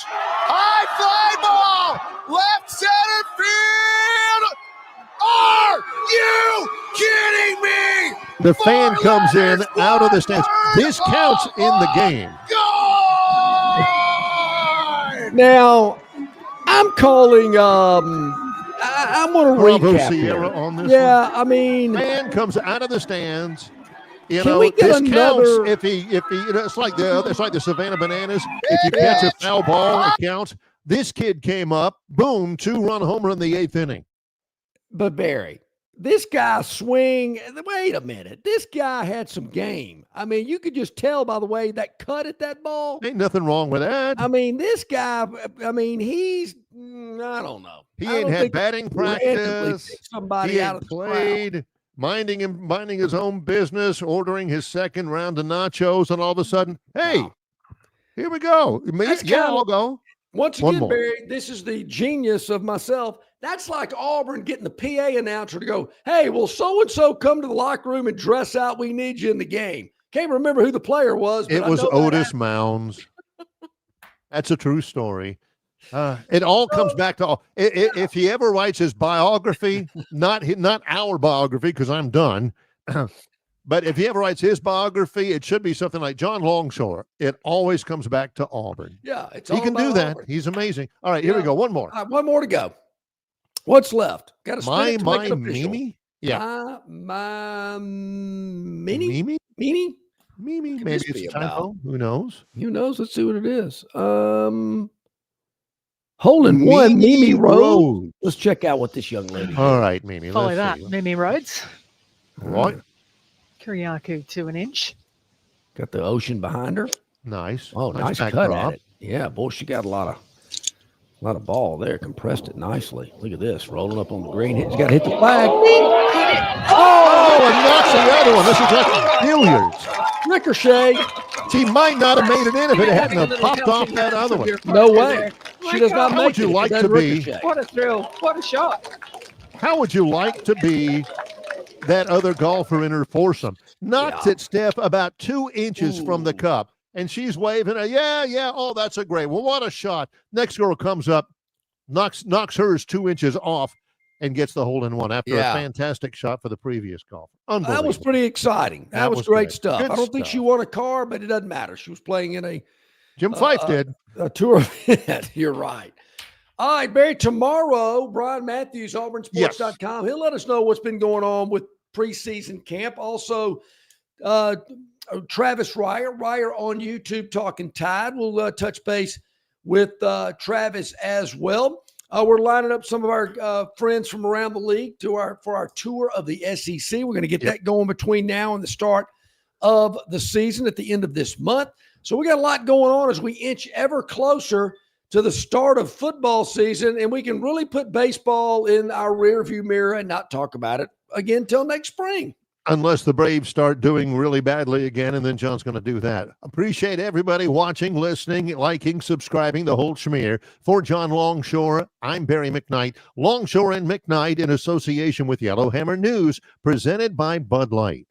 high fly ball, left center field. Are you kidding me? The fan comes in out of the stands. This counts in the game. Now, I'm calling. I'm going to recap Sierra on this. Yeah, I mean, fan comes out of the stands. Can we get this counts if he it's like the Savannah Bananas. If you catch a foul ball, it counts. This kid came up, boom, 2-run homer in the 8th inning. But Barry, this guy swing. Wait a minute. This guy had some game. I mean, you could just tell by the way that cut at that ball. Ain't nothing wrong with that. I mean, this guy, he's, I don't know. He ain't had batting practice. Somebody he out ain't of the played, crowd. minding his own business, ordering his second round of nachos, and all of a sudden, hey, here we go. I'll go. Once again, Barry, this is the genius of myself. That's like Auburn getting the PA announcer to go, hey, will so-and-so come to the locker room and dress out? We need you in the game. Can't remember who the player was. But It was Otis Mounds. That's a true story. It all comes back to if he ever writes his biography, not our biography, because I'm done. But if he ever writes his biography, it should be something like John Longshore. It always comes back to Auburn. Yeah, he can do that. He's amazing. All right, here we go. One more. One more to go. What's left? Got to spin it to make it official. Mimi? Yeah. My Mimi? Maybe it's a typo. Who knows? Let's see what it is. Hole in one, Mimi Rhodes. Let's check out what this young lady did. All right, Mimi. Follow that. Mimi Rhodes. Right. Kiriakou 2 an inch. Got the ocean behind her. Nice. Oh, nice cut at it. Yeah, boy, she got a lot of ball there. Compressed it nicely. Look at this. Rolling up on the green. He's got to hit the flag. Oh, and knocks the other one. This is like billiards. Ricochet. She might not have made it in if it hadn't have popped off that other one. No way. She does not How make would you it. like to be? What a thrill. What a shot. How would you like to be that other golfer in her foursome? Knocks it, Steph, about 2 inches from the cup. And she's waving, yeah. Oh, that's a great. Well, what a shot. Next girl comes up, knocks hers 2 inches off, and gets the hole in one after a fantastic shot for the previous golfer. Unbelievable. That was pretty exciting. That was great good. stuff. Good I don't think she won a car, but it doesn't matter. She was playing in a Jim Fife did. A tour event. You're right. All right, Barry, tomorrow, Brian Matthews, auburnsports.com. He'll let us know what's been going on with preseason camp. Also, Travis Ryer on YouTube talking Tide. We'll touch base with Travis as well. We're lining up some of our friends from around the league for our tour of the SEC. We're going to get that going between now and the start of the season at the end of this month. So we got a lot going on as we inch ever closer to the start of football season, and we can really put baseball in our rearview mirror and not talk about it again till next spring. Unless the Braves start doing really badly again, and then John's going to do that. Appreciate everybody watching, listening, liking, subscribing, the whole schmear. For John Longshore, I'm Barry McKnight. Longshore and McKnight in association with Yellowhammer News, presented by Bud Light.